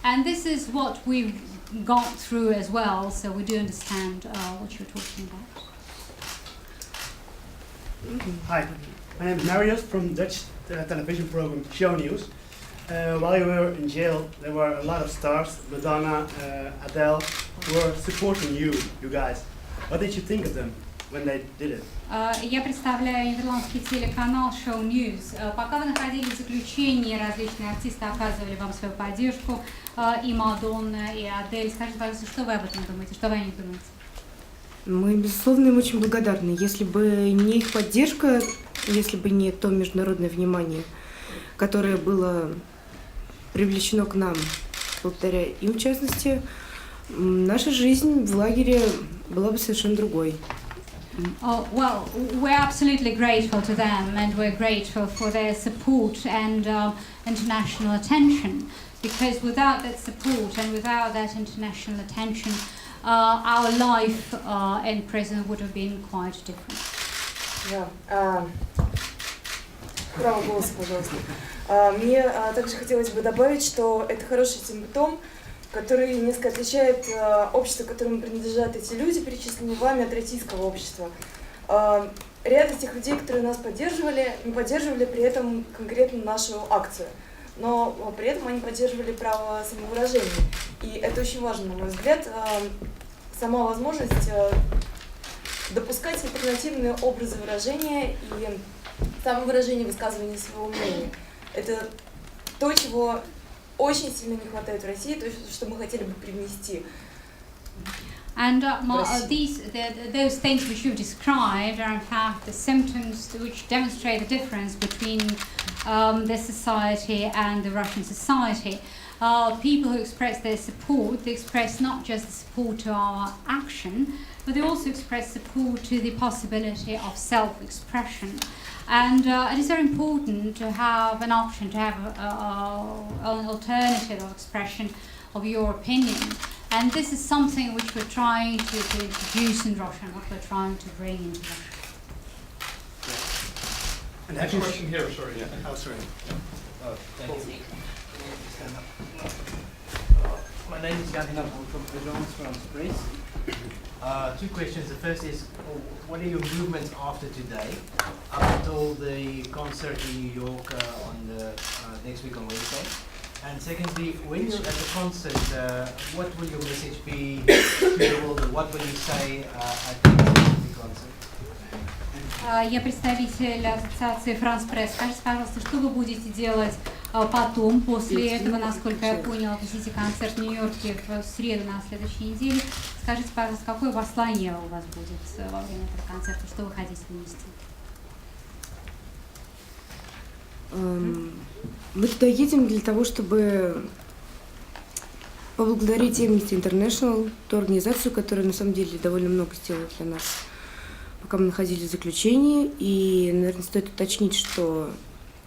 And this is what we've gone through as well, so we do understand what you're talking about. Hi, my name is Marius from Dutch television program Show News. While you were in jail, there were a lot of stars, Madonna, Adele, who were supporting you guys. What did you think of them when they did it? Я представляю нидерландский телеканал Show News. Пока вы находились в заключении, различные артисты оказывали вам свою поддержку, и Мадонна, и Адель. Скажите, пожалуйста, что вы об этом думаете, что вы о них думаете? Мы, безусловно, им очень благодарны. Если бы не их поддержка, если бы не то международное внимание, которое было привлечено к нам, благодаря им, в частности, наша жизнь в лагере была бы совершенно другой. Well, we're absolutely grateful to them, and we're grateful for their support and international attention, because without that support and without that international attention, our life in prison would have been quite different. Право голоса, пожалуйста. Мне также хотелось бы добавить, что это хороший симптом, который несколько отличает общество, которому принадлежат эти люди, перечисленные вами, от российского общества. Ряд из тех людей, которые нас поддерживали, не поддерживали при этом конкретно нашу акцию, но при этом они поддерживали право самовыражения. И это очень важно, на мой взгляд, сама возможность допускать альтернативные образы выражения и самовыражение, высказывание своего мнения. Это то, чего очень сильно не хватает в России, то, что мы хотели бы привнести. And those things which you described are in fact the symptoms which demonstrate the difference between this society and the Russian society. People who express their support, they express not just the support to our action, but they also express support to the possibility of self-expression. And it is very important to have an option, to have an alternative of expression of your opinion. And this is something which we're trying to introduce in Russia, and what we're trying to bring into Russia. And have you Question here, sorry. Yeah. Oh, sorry. Thank you. My name is Jan from Agence France Press. Two questions. The first is, what are your movements after today, up until the concert in New York on the next week on Wednesday? And secondly, when you're at the concert, what will your message be to the world? What will you say at the concert? Я представитель ассоциации France Press. Скажите, пожалуйста, что вы будете делать потом, после этого, насколько я поняла, посетите концерт в Нью-Йорке в среду на следующей неделе. Скажите, пожалуйста, какое послание у вас будет во время этого концерта, что вы хотите вынести? Мы туда едем для того, чтобы поблагодарить Amnesty International, ту организацию, которая на самом деле довольно много сделала для нас, пока мы находились в заключении. И, наверное, стоит уточнить, что,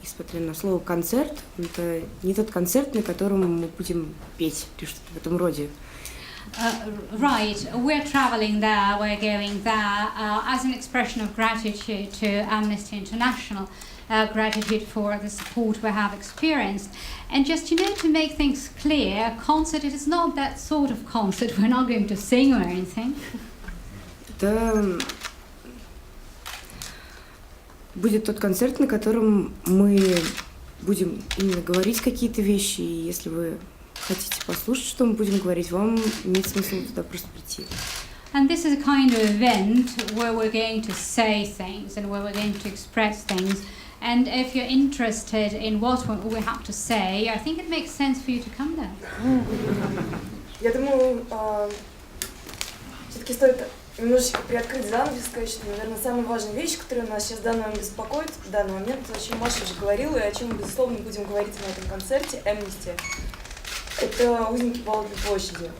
несмотря на слово «концерт», это не тот концерт, на котором мы будем петь или что-то в этом роде. Right, we're traveling there, we're going there as an expression of gratitude to Amnesty International. gratitude for the support we have experienced. And just, to make things clear, concert, it is not that sort of concert. We're not going to sing or anything. Это будет тот концерт, на котором мы будем именно говорить какие-то вещи, и если вы хотите послушать, что мы будем говорить, вам имеет смысл туда просто прийти. And this is a kind of event where we're going to say things and where we're going to express things. And if you're interested in what we have to say, I think it makes sense for you to come there. Я думаю, все-таки стоит немножечко приоткрыть занавес, сказать, что, наверное, самая важная вещь, которая нас сейчас в данный момент беспокоит, в данный момент, о чем Маша уже говорила, и о чем мы, безусловно, будем говорить на этом концерте Amnesty, это узники Болотной площади,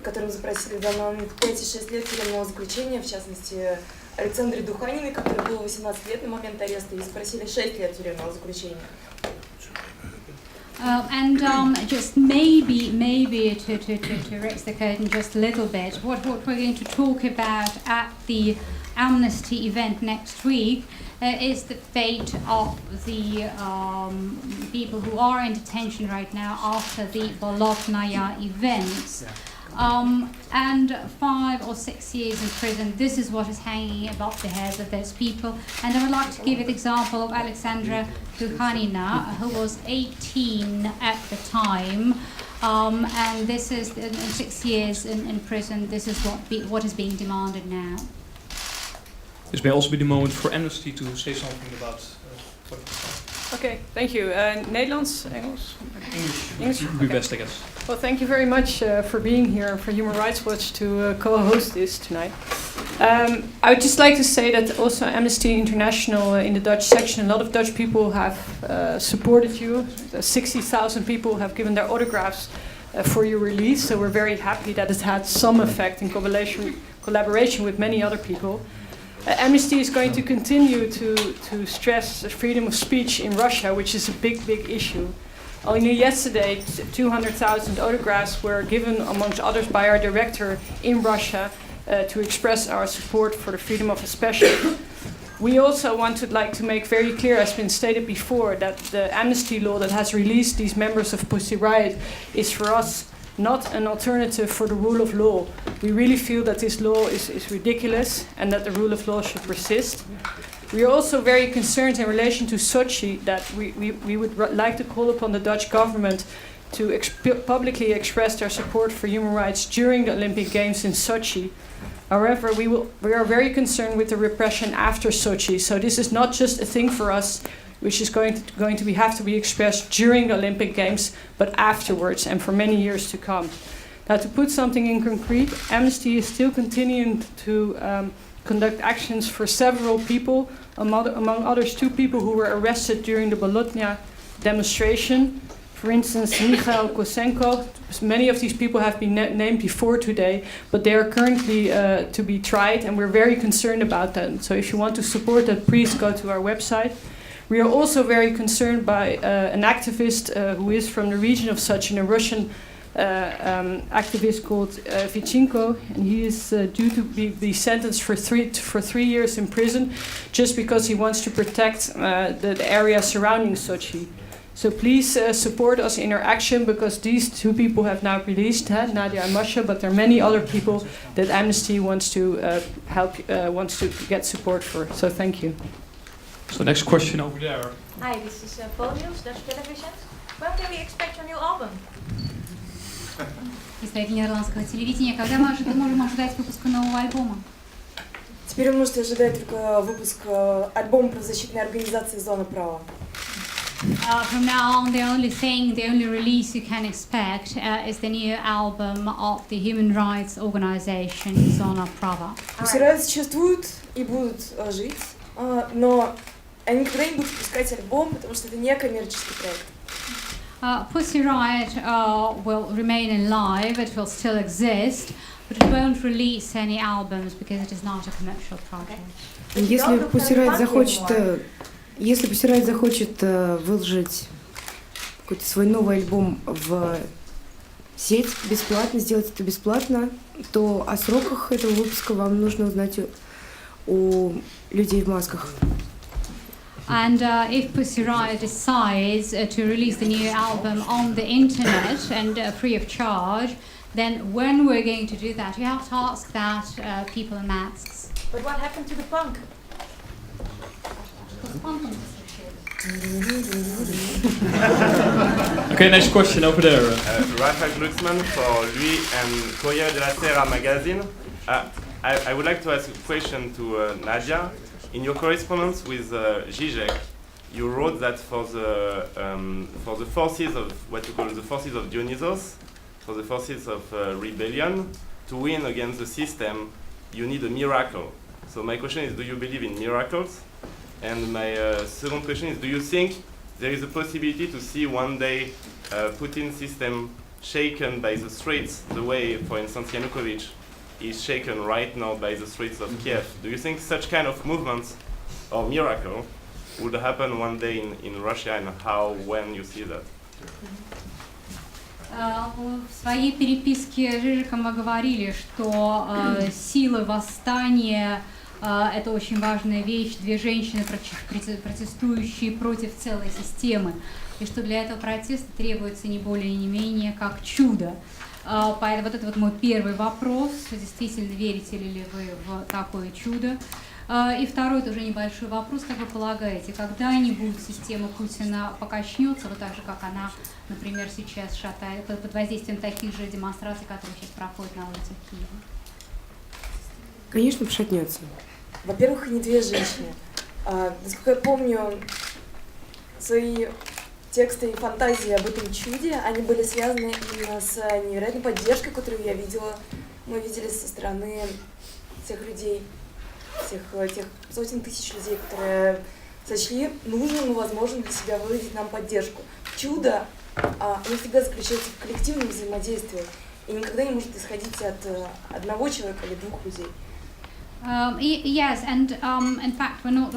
которым запросили в данный момент 5 и 6 лет тюремного заключения, в частности, Александре Духаниной, которой было 18 лет на момент ареста, и запросили 6 лет тюремного заключения. Just maybe to raise the curtain just a little bit, what we're going to talk about at the Amnesty event next week is the fate of the people who are in detention right now after the Bolotnaya events. And 5 or 6 years in prison, this is what is hanging above the heads of those people. And I would like to give an example of Alexandra Dukhanina, who was 18 at the time, and this is in 6 years in prison. This is what is being demanded now. This may also be the moment for Amnesty to say something about what it is. Okay, thank you. Nederlands, Engels? English would be best, I guess. Well, thank you very much for being here and for Human Rights Watch to co-host this tonight. I would just like to say that also Amnesty International in the Dutch section, a lot of Dutch people have supported you. 60,000 people have given their autographs for your release, so we're very happy that it had some effect in collaboration with many other people. Amnesty is going to continue to stress freedom of speech in Russia, which is a big issue. Only yesterday, 200,000 autographs were given, amongst others, by our director in Russia to express our support for the freedom of expression. We also wanted to make very clear, as been stated before, that the amnesty law that has released these members of Pussi Riot is for us not an alternative for the rule of law. We really feel that this law is ridiculous and that the rule of law should persist. We are also very concerned in relation to Sochi that we would like to call upon the Dutch government to publicly express their support for human rights during the Olympic Games in Sochi. However, we are very concerned with the repression after Sochi. So this is not just a thing for us, which is going to have to be expressed during the Olympic Games, but afterwards and for many years to come. Now, to put something in concrete, Amnesty is still continuing to conduct actions for several people, among others 2 people who were arrested during the Bolotnaya demonstration. For instance, Mikhail Kosenko. Many of these people have been named before today, but they are currently to be tried, and we're very concerned about that. So if you want to support that, please go to our website. We are also very concerned by an activist who is from the region of Sochi, a Russian activist called Vichenko, and he is due to be sentenced for 3 years in prison just because he wants to protect the area surrounding Sochi. So please support us in our action, because these 2 people have now released, Nadia and Masha, but there are many other people that Amnesty wants to wants to get support for. So thank you. So next question over there. Hi, this is News, Dutch television. When can we expect your new album? Представитель нидерландского телевидения, когда мы можем ожидать выпуска нового альбома? Теперь вы можете ожидать только выпуск альбома правозащитной организации «Зона права». From now on, the only release you can expect is the new album of the human rights organization Zona Prava. Пусси Райот существуют и будут жить, но они никогда не будут выпускать альбом, потому что это не коммерческий проект. Pussi Riot will remain alive, it will still exist, but it won't release any albums because it is not a commercial project. Если Пусси Райот захочет выложить какой-то свой новый альбом в сеть бесплатно, сделать это бесплатно, то о сроках этого выпуска вам нужно узнать у людей в масках. And if Pussi Raiot decides to release the new album on the internet and free of charge, then when we're going to do that, you have to ask that people in masks. But what happened to the punk? Okay, next question over there. Rafa Glucksmann for Lui and Corriere della Sera magazine. I would like to ask a question to Nadia. In your correspondence with Zizek, you wrote that for the forces of what you call the forces of Dionysos, for the forces of rebellion, to win against the system, you need a miracle. So my question is, do you believe in miracles? And my second question is, do you think there is a possibility to see one day Putin's system shaken by the streets, the way, for instance, Yanukovych is shaken right now by the streets of Kiev? Do you think such kind of movements or miracle would happen one day in Russia, and how, when you see that? В своей переписке с Жижиком мы говорили, что сила восстания это очень важная вещь, две женщины, протестующие против целой системы, и что для этого протеста требуется не более и не менее как чудо. Поэтому вот это вот мой первый вопрос, действительно верите ли вы в такое чудо? И второй тоже небольшой вопрос, как вы полагаете, когда-нибудь система Путина покачнется, вот так же, как она, например, сейчас шатает, под воздействием таких же демонстраций, которые сейчас проходят на улицах Киева? Конечно, пошатнется. Во-первых, не две женщины. Насколько я помню, свои тексты и фантазии об этом чуде, они были связаны именно с невероятной поддержкой, которую я видела. Мы видели со стороны тех людей, тех сотен тысяч людей, которые сочли нужным и возможным для себя выразить нам поддержку. Чудо, оно всегда заключается в коллективном взаимодействии и никогда не может исходить от одного человека или двух людей. Yes, and in fact, we're not.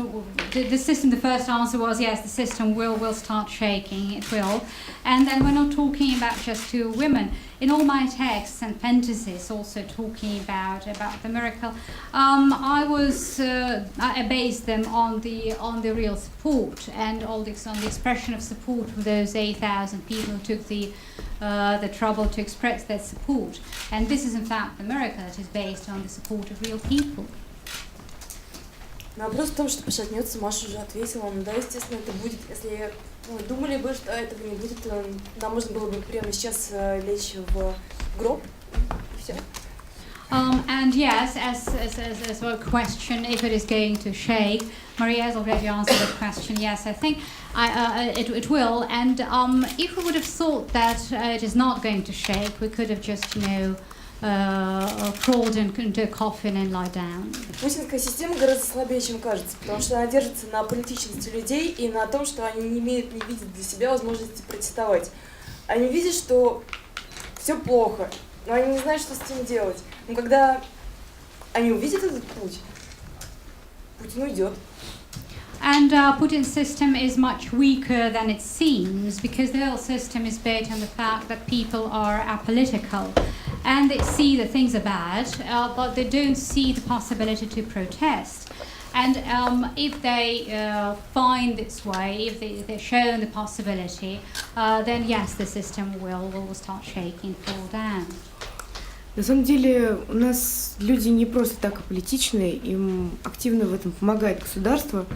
The system. The first answer was yes. The system will start shaking. It will, and then we're not talking about just two women. In all my texts and fantasies, also talking about the miracle, I based them on the real support and on the expression of support from those 8,000 people who took the trouble to express their support. And this is in fact the miracle. It is based on the support of real people. На вопрос в том, что пошатнется, Маша уже ответила. Ну да, естественно, это будет. Если мы думали бы, что этого не будет, то нам можно было бы прямо сейчас лечь в гроб и все. And yes, as a question, if it is going to shake, Maria has already answered the question. Yes, I think it will. And if we would have thought that it is not going to shake, we could have just, crawled into a coffin and lie down. Путинская система гораздо слабее, чем кажется, потому что она держится на политичности людей и на том, что они не видят для себя возможности протестовать. Они видят, что все плохо, но они не знают, что с этим делать. Но когда они увидят этот путь, Путин уйдет. And Putin's system is much weaker than it seems, because the whole system is based on the fact that people are apolitical. And they see that things are bad, but they don't see the possibility to protest. And if they find this way, if they're shown the possibility, then yes, the system will start shaking, fall down. На самом деле у нас люди не просто так аполитичные, им активно в этом помогает государство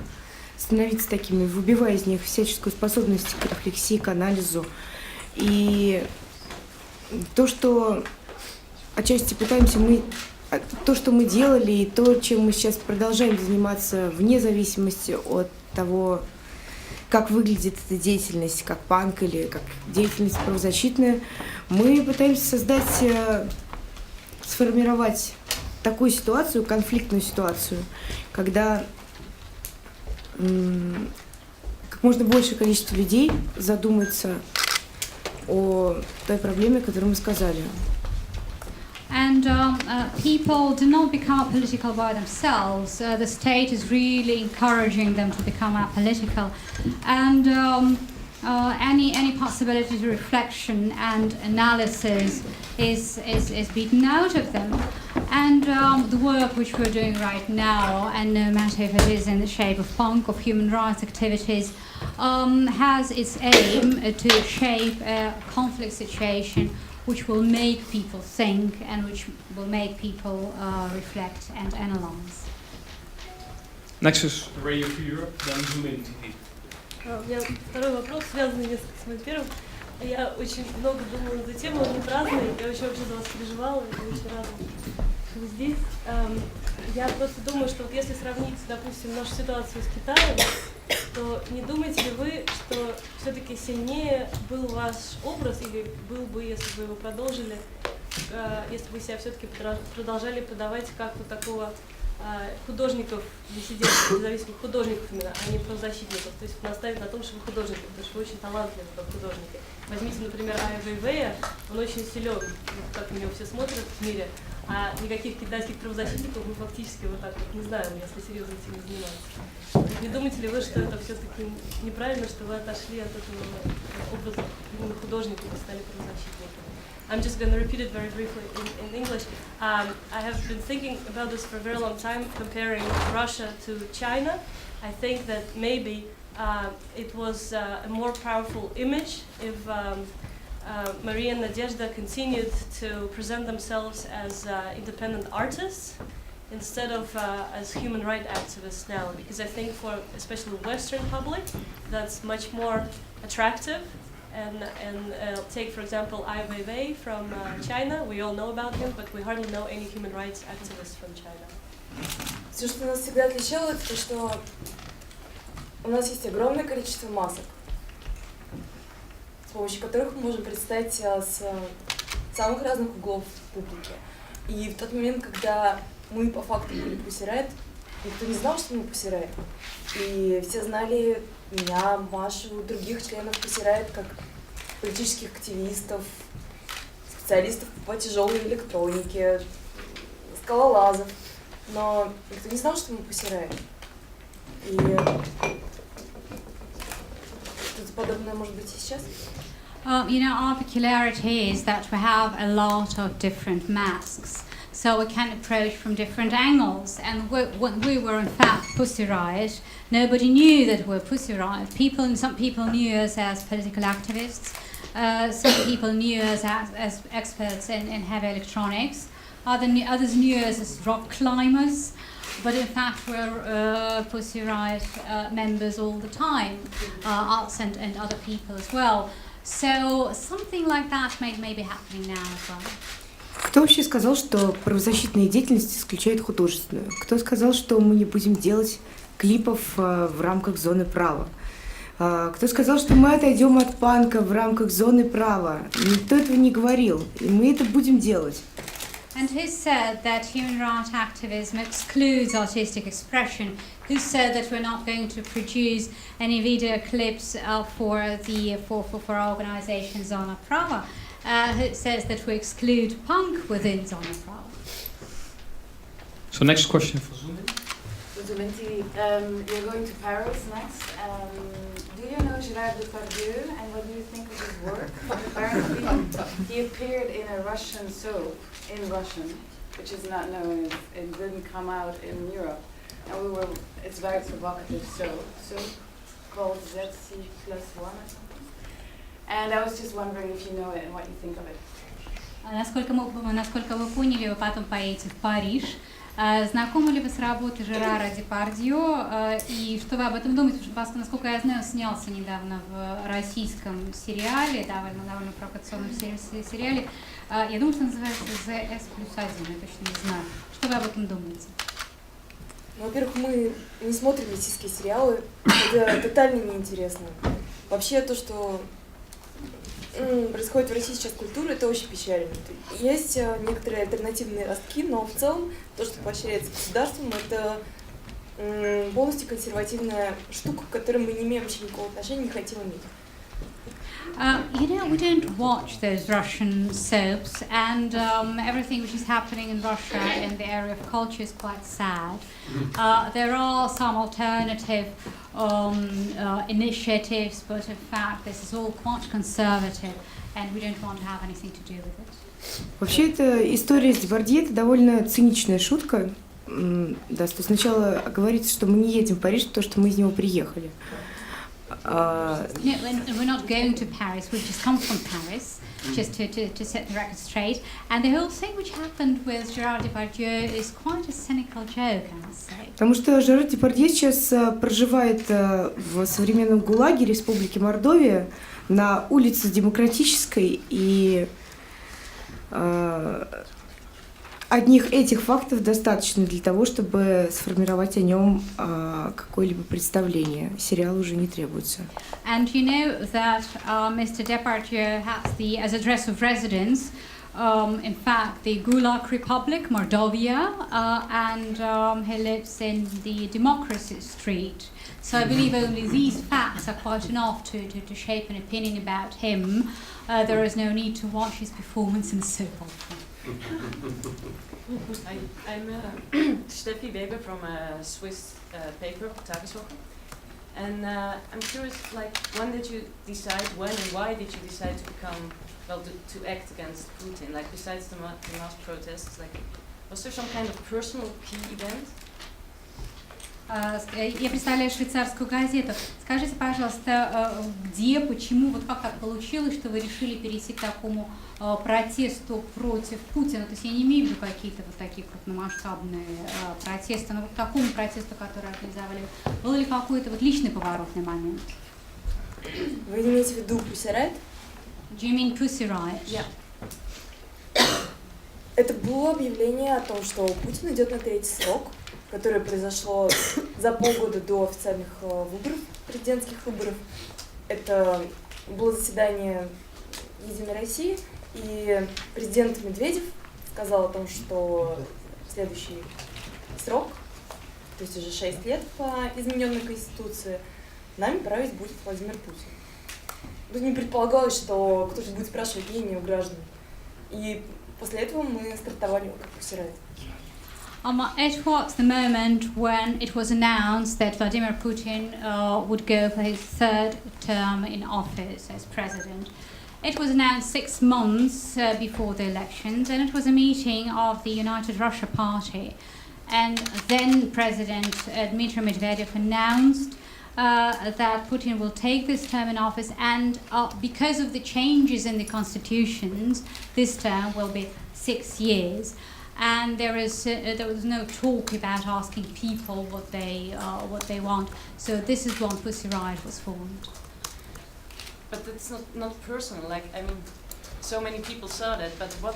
становиться такими, выбивая из них всяческую способность к рефлексии, к анализу. И то, что отчасти пытаемся то, что мы делали, и то, чем мы сейчас продолжаем заниматься, вне зависимости от того, как выглядит эта деятельность, как панк или как деятельность правозащитная, мы пытаемся сформировать такую ситуацию, конфликтную ситуацию, когда как можно большее количество людей задумается о той проблеме, которую мы сказали. And people do not become apolitical by themselves. The state is really encouraging them to become apolitical. And any possibility to reflection and analysis is beaten out of them. And the work which we're doing right now, and no matter if it is in the shape of punk, of human rights activities, has its aim to shape a conflict situation which will make people think and which will make people reflect and analyze. Next is the Radio for Europe, then Zoom in TV. У меня второй вопрос, связанный несколько с моим первым. Я очень много думала на эту тему, не праздную, я очень вообще за вас переживала, и очень рада, что вы здесь. Я просто думаю, что вот если сравнить, допустим, нашу ситуацию с Китаем, то не думаете ли вы, что все-таки сильнее был ваш образ, или был бы, если бы вы его продолжили, если бы себя все-таки продолжали подавать как вот такого художников, диссидентов, независимых художников именно, а не правозащитников. То есть наставить на том, что вы художники, потому что вы очень талантливы как художники. Возьмите, например, Ай Вэйвэя, он очень силен, как на него все смотрят в мире, а никаких китайских правозащитников мы фактически вот так вот не знаем, если серьезно этим не занимаемся. Не думаете ли вы, что это все-таки неправильно, что вы отошли от этого образа именно художников и стали правозащитниками? I'm just going to repeat it very briefly in English. I have been thinking about this for a very long time, comparing Russia to China. I think that maybe it was a more powerful image if Maria and Nadezhda continued to present themselves as independent artists instead of as human rights activists now. Because I think for especially the Western public, that's much more attractive. And take, for example, Ai Weiwei from China. We all know about him, but we hardly know any human rights activists from China. Все, что нас всегда отличало, это то, что у нас есть огромное количество масок, с помощью которых мы можем представить себя с самых разных углов публики. И в тот момент, когда мы по факту были Пусси Райот, никто не знал, что мы Пусси Райот. И все знали меня, Машу, других членов Пусси Райот как политических активистов, специалистов по тяжелой электронике, скалолазов. Но никто не знал, что мы Пусси Райот. И что-то подобное может быть и сейчас. You know, our peculiarity is that we have a lot of different masks. So we can approach from different angles. And when we were in fact Pussi Riot, nobody knew that we were Pussi Riot. Some people knew us as political activists. Some people knew us as experts in heavy electronics. Others knew us as rock climbers. But in fact, we're Pussi Riot members all the time, us and other people as well. So something like that may be happening now as well. Кто вообще сказал, что правозащитная деятельность исключает художественную? Кто сказал, что мы не будем делать клипов в рамках зоны права? Кто сказал, что мы отойдем от панка в рамках зоны права? Никто этого не говорил, и мы это будем делать. And who said that human rights activism excludes artistic expression? Who said that we're not going to produce any video clips for our organization Zona Prava? Who says that we exclude punk within Zona Prava? So next question for Zoom. You're going to Paris next. Do you know Gerard Depardieu and what do you think of his work? Apparently, he appeared in a Russian soap in Russian, which is not known. It didn't come out in Europe, and it's very provocative soap called ZC+1 or something. And I was just wondering if you know it and what you think of it. Насколько вы поняли, вы потом поедете в Париж. Знакомы ли вы с работой Жерара Депардье и что вы об этом думаете? Потому что, насколько я знаю, снялся недавно в российском сериале, довольно провокационном сериале. Я думаю, что называется ZS+1, я точно не знаю. Что вы об этом думаете? Во-первых, мы не смотрим российские сериалы, это тотально неинтересно. Вообще то, что происходит в России сейчас культура, это очень печально. Есть некоторые альтернативные ростки, но в целом то, что поощряется государством, это полностью консервативная штука, к которой мы не имеем вообще никакого отношения, не хотим иметь. You know, we don't watch those Russian soaps, and everything which is happening in Russia in the area of culture is quite sad. There are some alternative initiatives, but in fact this is all quite conservative, and we don't want to have anything to do with it. Вообще, эта история с Депардье — это довольно циничная шутка. Да, что сначала говорится, что мы не едем в Париж, потому что мы из него приехали. We're not going to Paris, we've just come from Paris, just to set the record straight. And the whole thing which happened with Gérard Depardieu is quite a cynical joke, I must say. Потому что Жерар Депардье сейчас проживает в современном ГУЛАГе Республики Мордовия на улице Демократической, и одних этих фактов достаточно для того, чтобы сформировать о нем какое-либо представление. Сериал уже не требуется. And you know that Mr. Depardieu has as address of residence, in fact, the Gulag Republic, Mordovia, and he lives in the Democracy Street. So I believe only these facts are quite enough to shape an opinion about him. There is no need to watch his performance and so on. I'm Steffi Weber from a Swiss paper, Tageswoche. And I'm curious, like, when did you decide, when and why did you decide to become, well, to act against Putin? Like, besides the mass protests, like, was there some kind of personal key event? Я представляю швейцарскую газету. Скажите, пожалуйста, где, почему, вот как так получилось, что вы решили перейти к такому протесту против Путина? То есть я не имею в виду какие-то вот такие крупномасштабные протесты, но вот к такому протесту, который организовали, был ли какой-то вот личный поворотный момент? Вы имеете в виду Пусси Райот? Do you mean Пусси Райот? Yeah. Это было объявление о том, что Путин идет на 3-й срок, которое произошло за полгода до официальных выборов, президентских выборов. Это было заседание «Единой России», и президент Медведев сказал о том, что следующий срок, то есть уже 6 лет по измененной Конституции, нами править будет Владимир Путин. Тут не предполагалось, что кто-то будет спрашивать мнение у граждан. И после этого мы стартовали как Пусси Райот. It was the moment when it was announced that Vladimir Putin would go for his 3rd term in office as president. It was announced 6 months before the elections, and it was a meeting of the United Russia Party. And then President Dmitry Medvedev announced that Putin will take this term in office, and because of the changes in the constitutions, this term will be 6 years. And there was no talk about asking people what they want. So this is when Pussi Raiot was formed. But it's not personal. Like, I mean, so many people saw that. But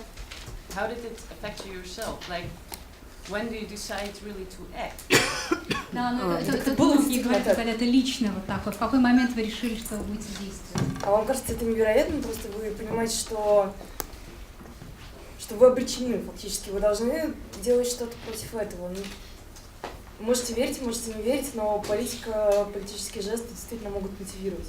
how did it affect you yourself? Like, when do you decide really to act? Да, ну это многие говорят, что это лично вот так вот. В какой момент вы решили, что вы будете действовать? А вам кажется это невероятно? Просто вы понимаете, что вы обречены фактически, вы должны делать что-то против этого. Можете верить, можете не верить, но политические жесты действительно могут мотивировать.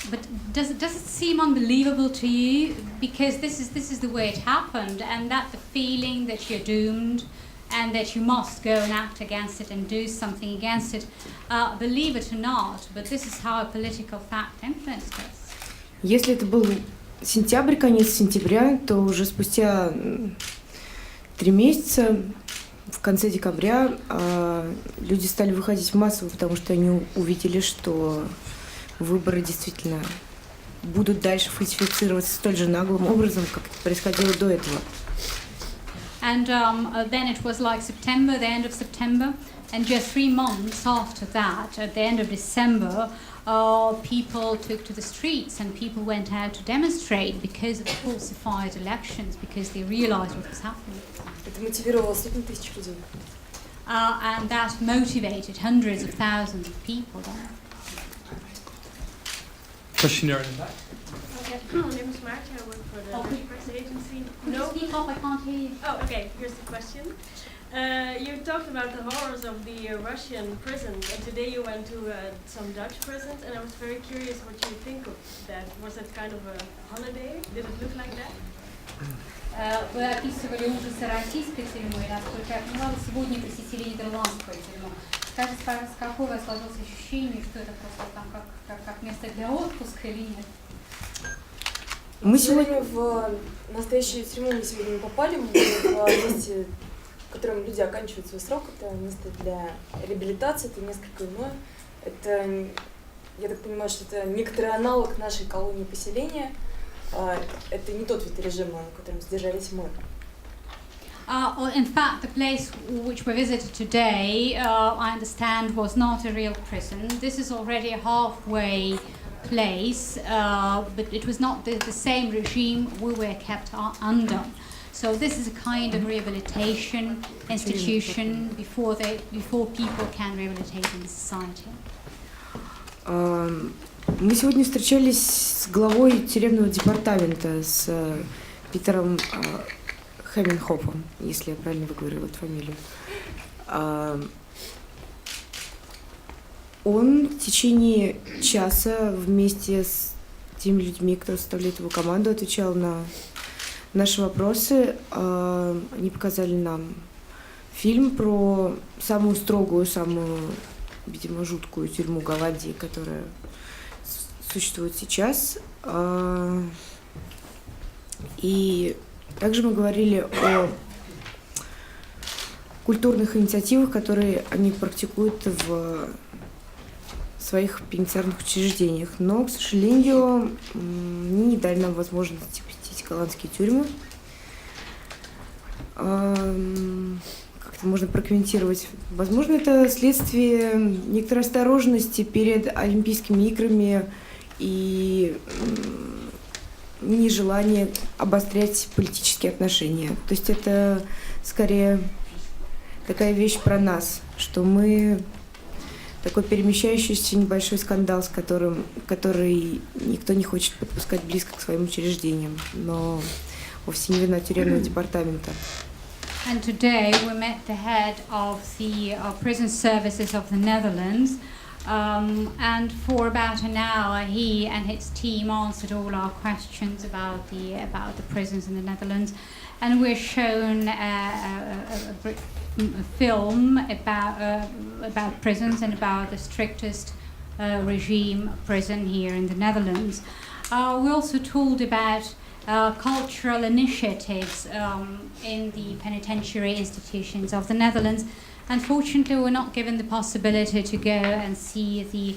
But does it seem unbelievable to you? Because this is the way it happened, and that the feeling that you're doomed, and that you must go and act against it and do something against it. Believe it or not, but this is how a political fact influenced us. Если это был сентябрь, конец сентября, то уже спустя 3 месяца, в конце декабря, люди стали выходить массово, потому что они увидели, что выборы действительно будут дальше фальсифицироваться столь же наглым образом, как это происходило до этого. And then it was like September, the end of September, and just 3 months after that, at the end of December, people took to the streets and people went out to demonstrate because of falsified elections, because they realized what was happening. Это мотивировало сотни тысяч людей. And that motivated hundreds of thousands of people there. Question there in the back. Okay. My name is Marta. I work for the press agency. No, speak up. I can't hear you. Oh, okay. Here's the question. You talked about the horrors of the Russian prisons, and today you went to some Dutch prisons, and I was very curious what you think of that. Was that kind of a holiday? Did it look like that? Вы описывали ужасы российской тюрьмы, насколько я поняла, вы сегодня посетили нидерландскую тюрьму. Скажите, пожалуйста, какое у вас сложилось ощущение, что это просто там как место для отпуска или нет? Мы К сожалению, в настоящую тюрьму мы сегодня не попали, мы были в месте, в котором люди оканчивают свой срок. Это место для реабилитации, это несколько иное. Это, я так понимаю, что это некоторый аналог нашей колонии поселения. Это не тот вид режима, в котором содержались мы. In fact, the place which we visited today, I understand, was not a real prison. This is already a halfway place, but it was not the same regime we were kept under. So this is a kind of rehabilitation institution before people can rehabilitate in society. Мы сегодня встречались с главой тюремного департамента, с Питером Хемменхофом, если я правильно выговорила эту фамилию. Он в течение часа вместе с теми людьми, кто составляет его команду, отвечал на наши вопросы. Они показали нам фильм про самую строгую, самую, видимо, жуткую тюрьму Голландии, которая существует сейчас. И также мы говорили о культурных инициативах, которые они практикуют в своих пенитенциарных учреждениях. Но, к сожалению, они не дали нам возможности посетить голландские тюрьмы. Как-то можно прокомментировать. Возможно, это следствие некоторой осторожности перед Олимпийскими играми и нежелание обострять политические отношения. То есть это скорее такая вещь про нас, что мы такой перемещающийся небольшой скандал, который никто не хочет подпускать близко к своим учреждениям, но вовсе не вина тюремного департамента. And today we met the head of the prison services of the Netherlands. And for about an hour, he and his team answered all our questions about the prisons in the Netherlands, and we're shown a film about prisons and about the strictest regime prison here in the Netherlands. We also told about cultural initiatives in the penitentiary institutions of the Netherlands. Unfortunately, we're not given the possibility to go and see the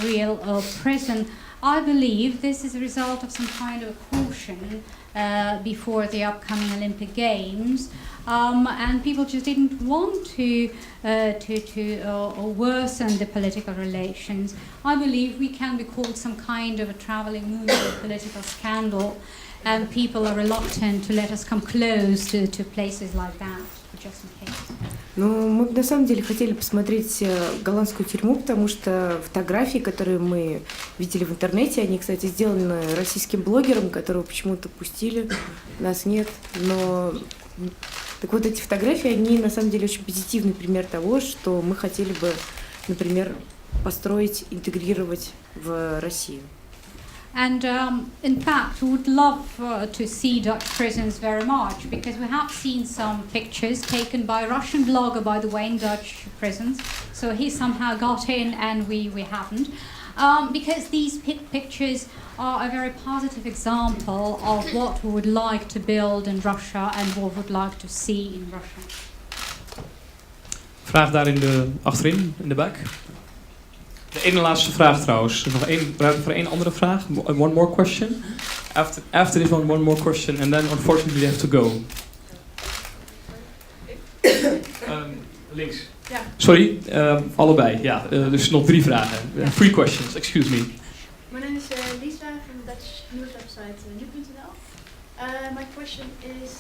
real prison. I believe this is a result of some kind of caution before the upcoming Olympic Games, and people just didn't want to worsen the political relations. I believe we can be called some kind of a traveling movement of political scandal, and people are reluctant to let us come close to places like that, just in case. Ну, мы на самом деле хотели посмотреть голландскую тюрьму, потому что фотографии, которые мы видели в интернете, они, кстати, сделаны российским блогером, которого почему-то пустили, нас нет. Но так вот эти фотографии, они на самом деле очень позитивный пример того, что мы хотели бы, например, построить, интегрировать в Россию. And in fact, we would love to see Dutch prisons very much, because we have seen some pictures taken by a Russian blogger, by the way, in Dutch prisons. So he somehow got in and we haven't. Because these pictures are a very positive example of what we would like to build in Russia and what we would like to see in Russia. Vraag daar achterin, in de back. De ene laatste vraag trouwens. Nog ruimte voor één andere vraag. One more question. After this one more question. And then unfortunately we have to go. Links. Ja. Sorry, allebei. Ja, dus nog 3 vragen. 3 questions, excuse me. My name is Lisa from the Dutch news website nu.nl. My question is,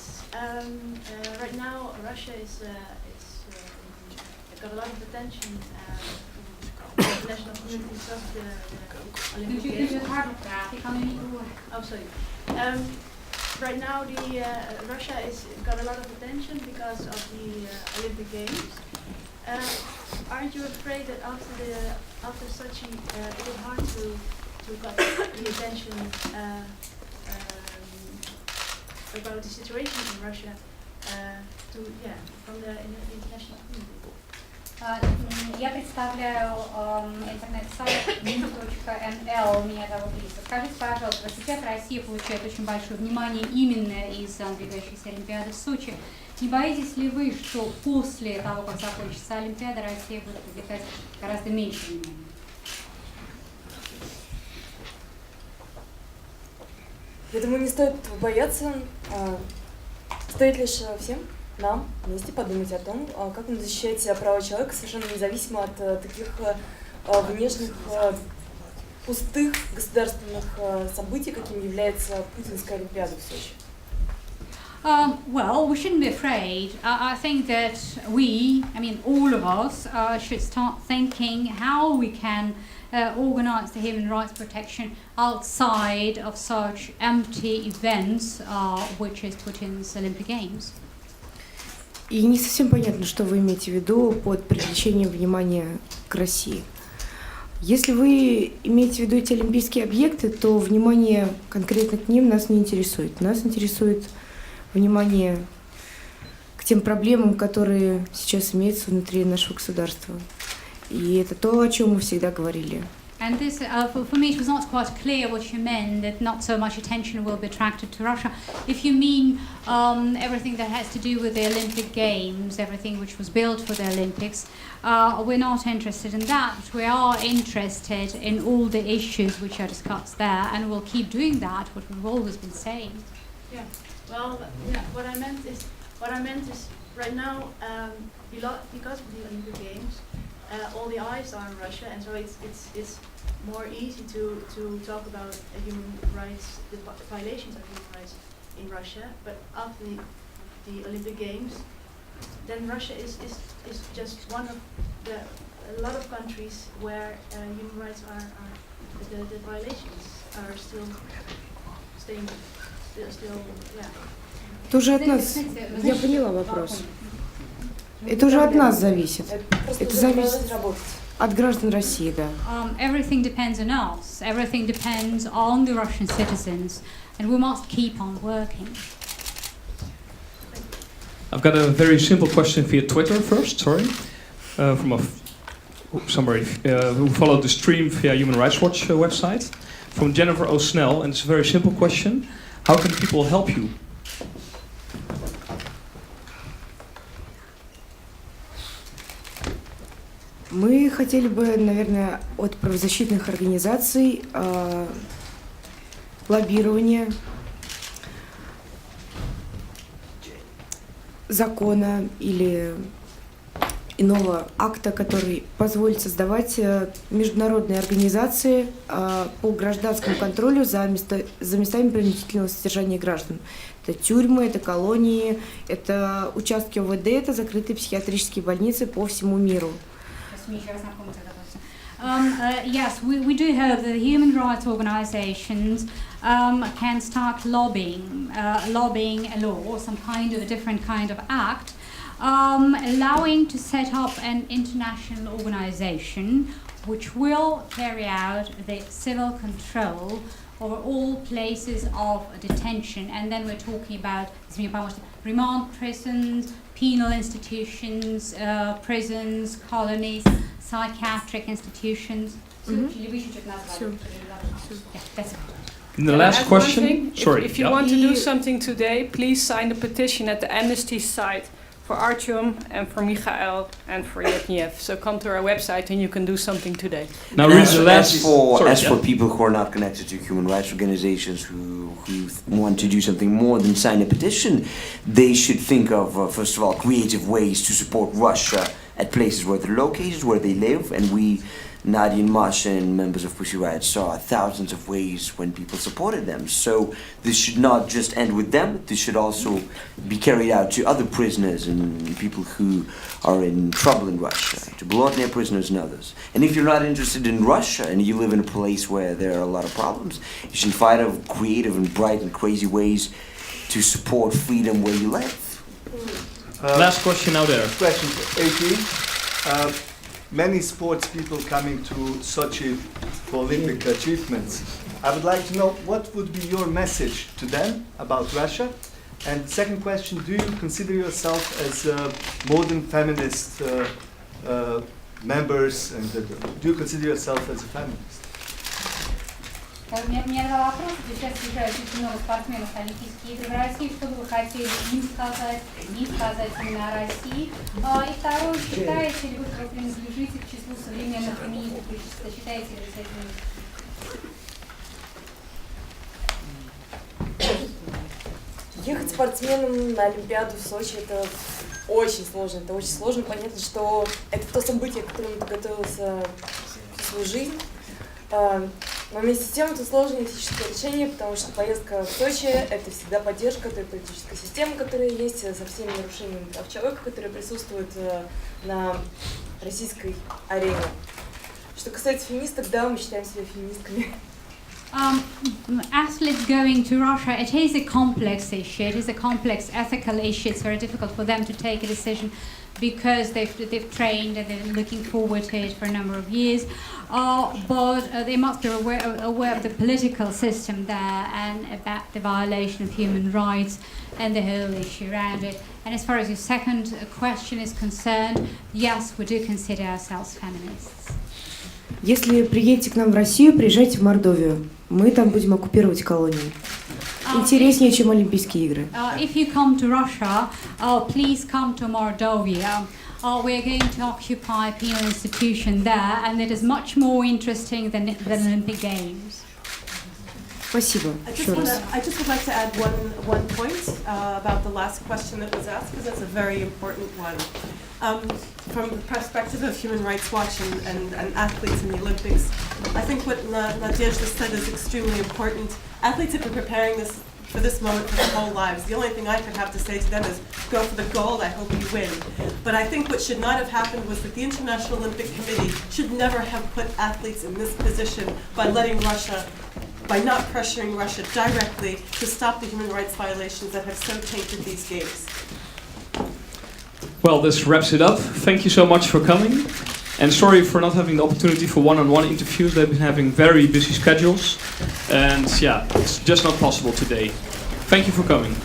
right now Russia is got a lot of attention international communities of the Olympic Games. Oh, sorry. Right now, Russia is got a lot of attention because of the Olympic Games. Aren't you afraid that after Sochi, it is hard to get the attention about the situation in Russia from the international community? Я представляю интернет-сайт .nl, меня зовут Лиза. Скажите, пожалуйста, сейчас Россия получает очень большое внимание именно из-за надвигающейся Олимпиады в Сочи. Не боитесь ли вы, что после того, как закончится Олимпиада, Россия будет привлекать гораздо меньше внимания? Я думаю, не стоит бояться. Стоит лишь всем нам вместе подумать о том, как нам защищать права человека совершенно независимо от таких внешних пустых государственных событий, каким является Путинская Олимпиада в Сочи. Well, we shouldn't be afraid. I think that we, all of us, should start thinking how we can organize the human rights protection outside of such empty events, which is Putin's Olympic Games. И не совсем понятно, что вы имеете в виду под привлечением внимания к России. Если вы имеете в виду эти олимпийские объекты, то внимание конкретно к ним нас не интересует. Нас интересует внимание к тем проблемам, которые сейчас имеются внутри нашего государства. И это то, о чем мы всегда говорили. And this, for me, it was not quite clear what you meant, that not so much attention will be attracted to Russia. If you mean everything that has to do with the Olympic Games, everything which was built for the Olympics, we're not interested in that. We are interested in all the issues which are discussed there, and we'll keep doing that, what we've always been saying. Yeah. Well, yeah. What I meant is right now, because of the Olympic Games, all the eyes are on Russia, and so it's more easy to talk about human rights, the violations of human rights in Russia. But after the Olympic Games, then Russia is just one of a lot of countries where human rights are the violations are still staying, still yeah. Это уже от нас. Я поняла вопрос. Это уже от нас зависит. Это зависит от граждан России, да. Everything depends on us. Everything depends on the Russian citizens, and we must keep on working. I've got a very simple question via Twitter first. Sorry, from somebody who followed the stream via Human Rights Watch website, from Jennifer O'Snell, and it's a very simple question: how can people help you? Мы хотели бы, наверное, от правозащитных организаций лоббирования закона или иного акта, который позволит создавать международные организации по гражданскому контролю за местами принудительного содержания граждан. Это тюрьмы, это колонии, это участки ОВД, это закрытые психиатрические больницы по всему миру. Yes, we do hope that the human rights organizations can start lobbying a law, some kind of a different kind of act, allowing to set up an international organization which will carry out the civil control over all places of detention. And then we're talking about remand prisons, penal institutions, prisons, colonies, psychiatric institutions. And the last question, sorry. If you want to do something today, please sign the petition at the Amnesty site for Artyom and for Mikhail and for Yevniev. So come to our website and you can do something today. Now, as for people who are not connected to human rights organizations who want to do something more than sign a petition, they should think of, first of all, creative ways to support Russia at places where they're located, where they live, and we, Nadia and Masha and members of Pussi Raiot, saw thousands of ways when people supported them. So this should not just end with them, this should also be carried out to other prisoners and people who are in trouble in Russia, to Bolotnaya prisoners and others. And if you're not interested in Russia and you live in a place where there are a lot of problems, you should find out creative and bright and crazy ways to support freedom where you live. Last question out there. Question for AP. Many sports people coming to Sochi for Olympic achievements. I would like to know what would be your message to them about Russia. And second question, do you consider yourself as a modern feminist members, and do you consider yourself as a feminist? У меня два вопроса. Сейчас приезжает очень много спортсменов на Олимпийские игры в России. Что бы вы хотели им сказать, не сказать именно о России? И второе, считаете ли вы, что вы принадлежите к числу современных феминисток? Считаете ли вы с этим? Ехать спортсменом на Олимпиаду в Сочи — это очень сложно. Это очень сложно. Понятно, что это то событие, к которому ты готовился всю свою жизнь. Но вместе с тем это сложное этическое решение, потому что поездка в Сочи — это всегда поддержка той политической системы, которая есть, со всеми нарушениями прав человека, которые присутствуют на российской арене. Что касается феминисток, да, мы считаем себя феминистками. Athletes going to Russia, it is a complex issue. It is a complex ethical issue. It's very difficult for them to take a decision because they've trained and they're looking forward to it for a number of years. But they must be aware of the political system there and about the violation of human rights and the whole issue around it. And as far as your second question is concerned, yes, we do consider ourselves feminists. Если приедете к нам в Россию, приезжайте в Мордовию. Мы там будем оккупировать колонии. Интереснее, чем Олимпийские игры. If you come to Russia, please come to Mordovia. We are going to occupy a penal institution there, and it is much more interesting than Olympic Games. Спасибо. I just would like to add one point about the last question that was asked, because that's a very important one. From the perspective of Human Rights Watch and athletes in the Olympics, I think what Nadezhda said is extremely important. Athletes have been preparing for this moment for their whole lives. The only thing I could have to say to them is go for the gold, I hope you win. But I think what should not have happened was that the International Olympic Committee should never have put athletes in this position by not pressuring Russia directly to stop the human rights violations that have so tainted these games. Well, this wraps it up. Thank you so much for coming. And sorry for not having the opportunity for one-on-one interviews. They've been having very busy schedules. And yeah, it's just not possible today. Thank you for coming.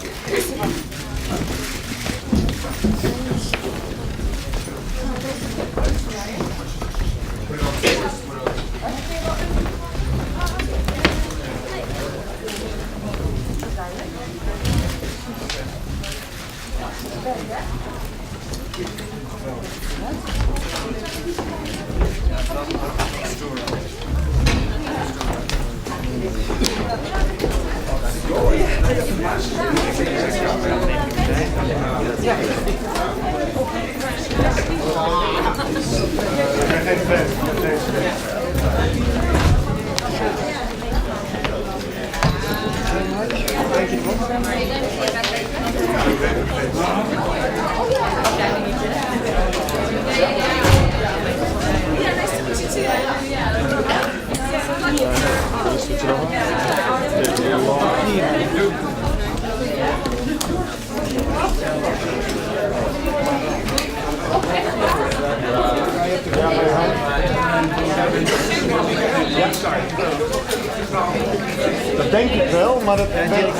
Dat denk ik wel, maar dat ben ik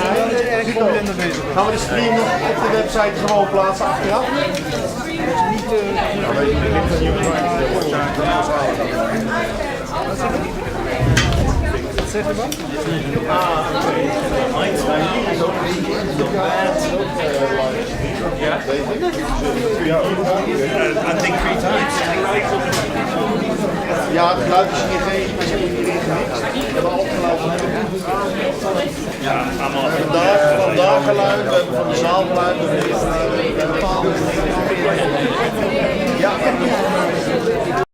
gaan we de stream nog op de website gewoon plaatsen achteraf? Niet zeg je wat? I think 3 times. Ja, het geluid is hier geen ingemixt. We hebben al geluid. Ja, allemaal. Vandaag geluid, we hebben van de zaal geluid. Ja.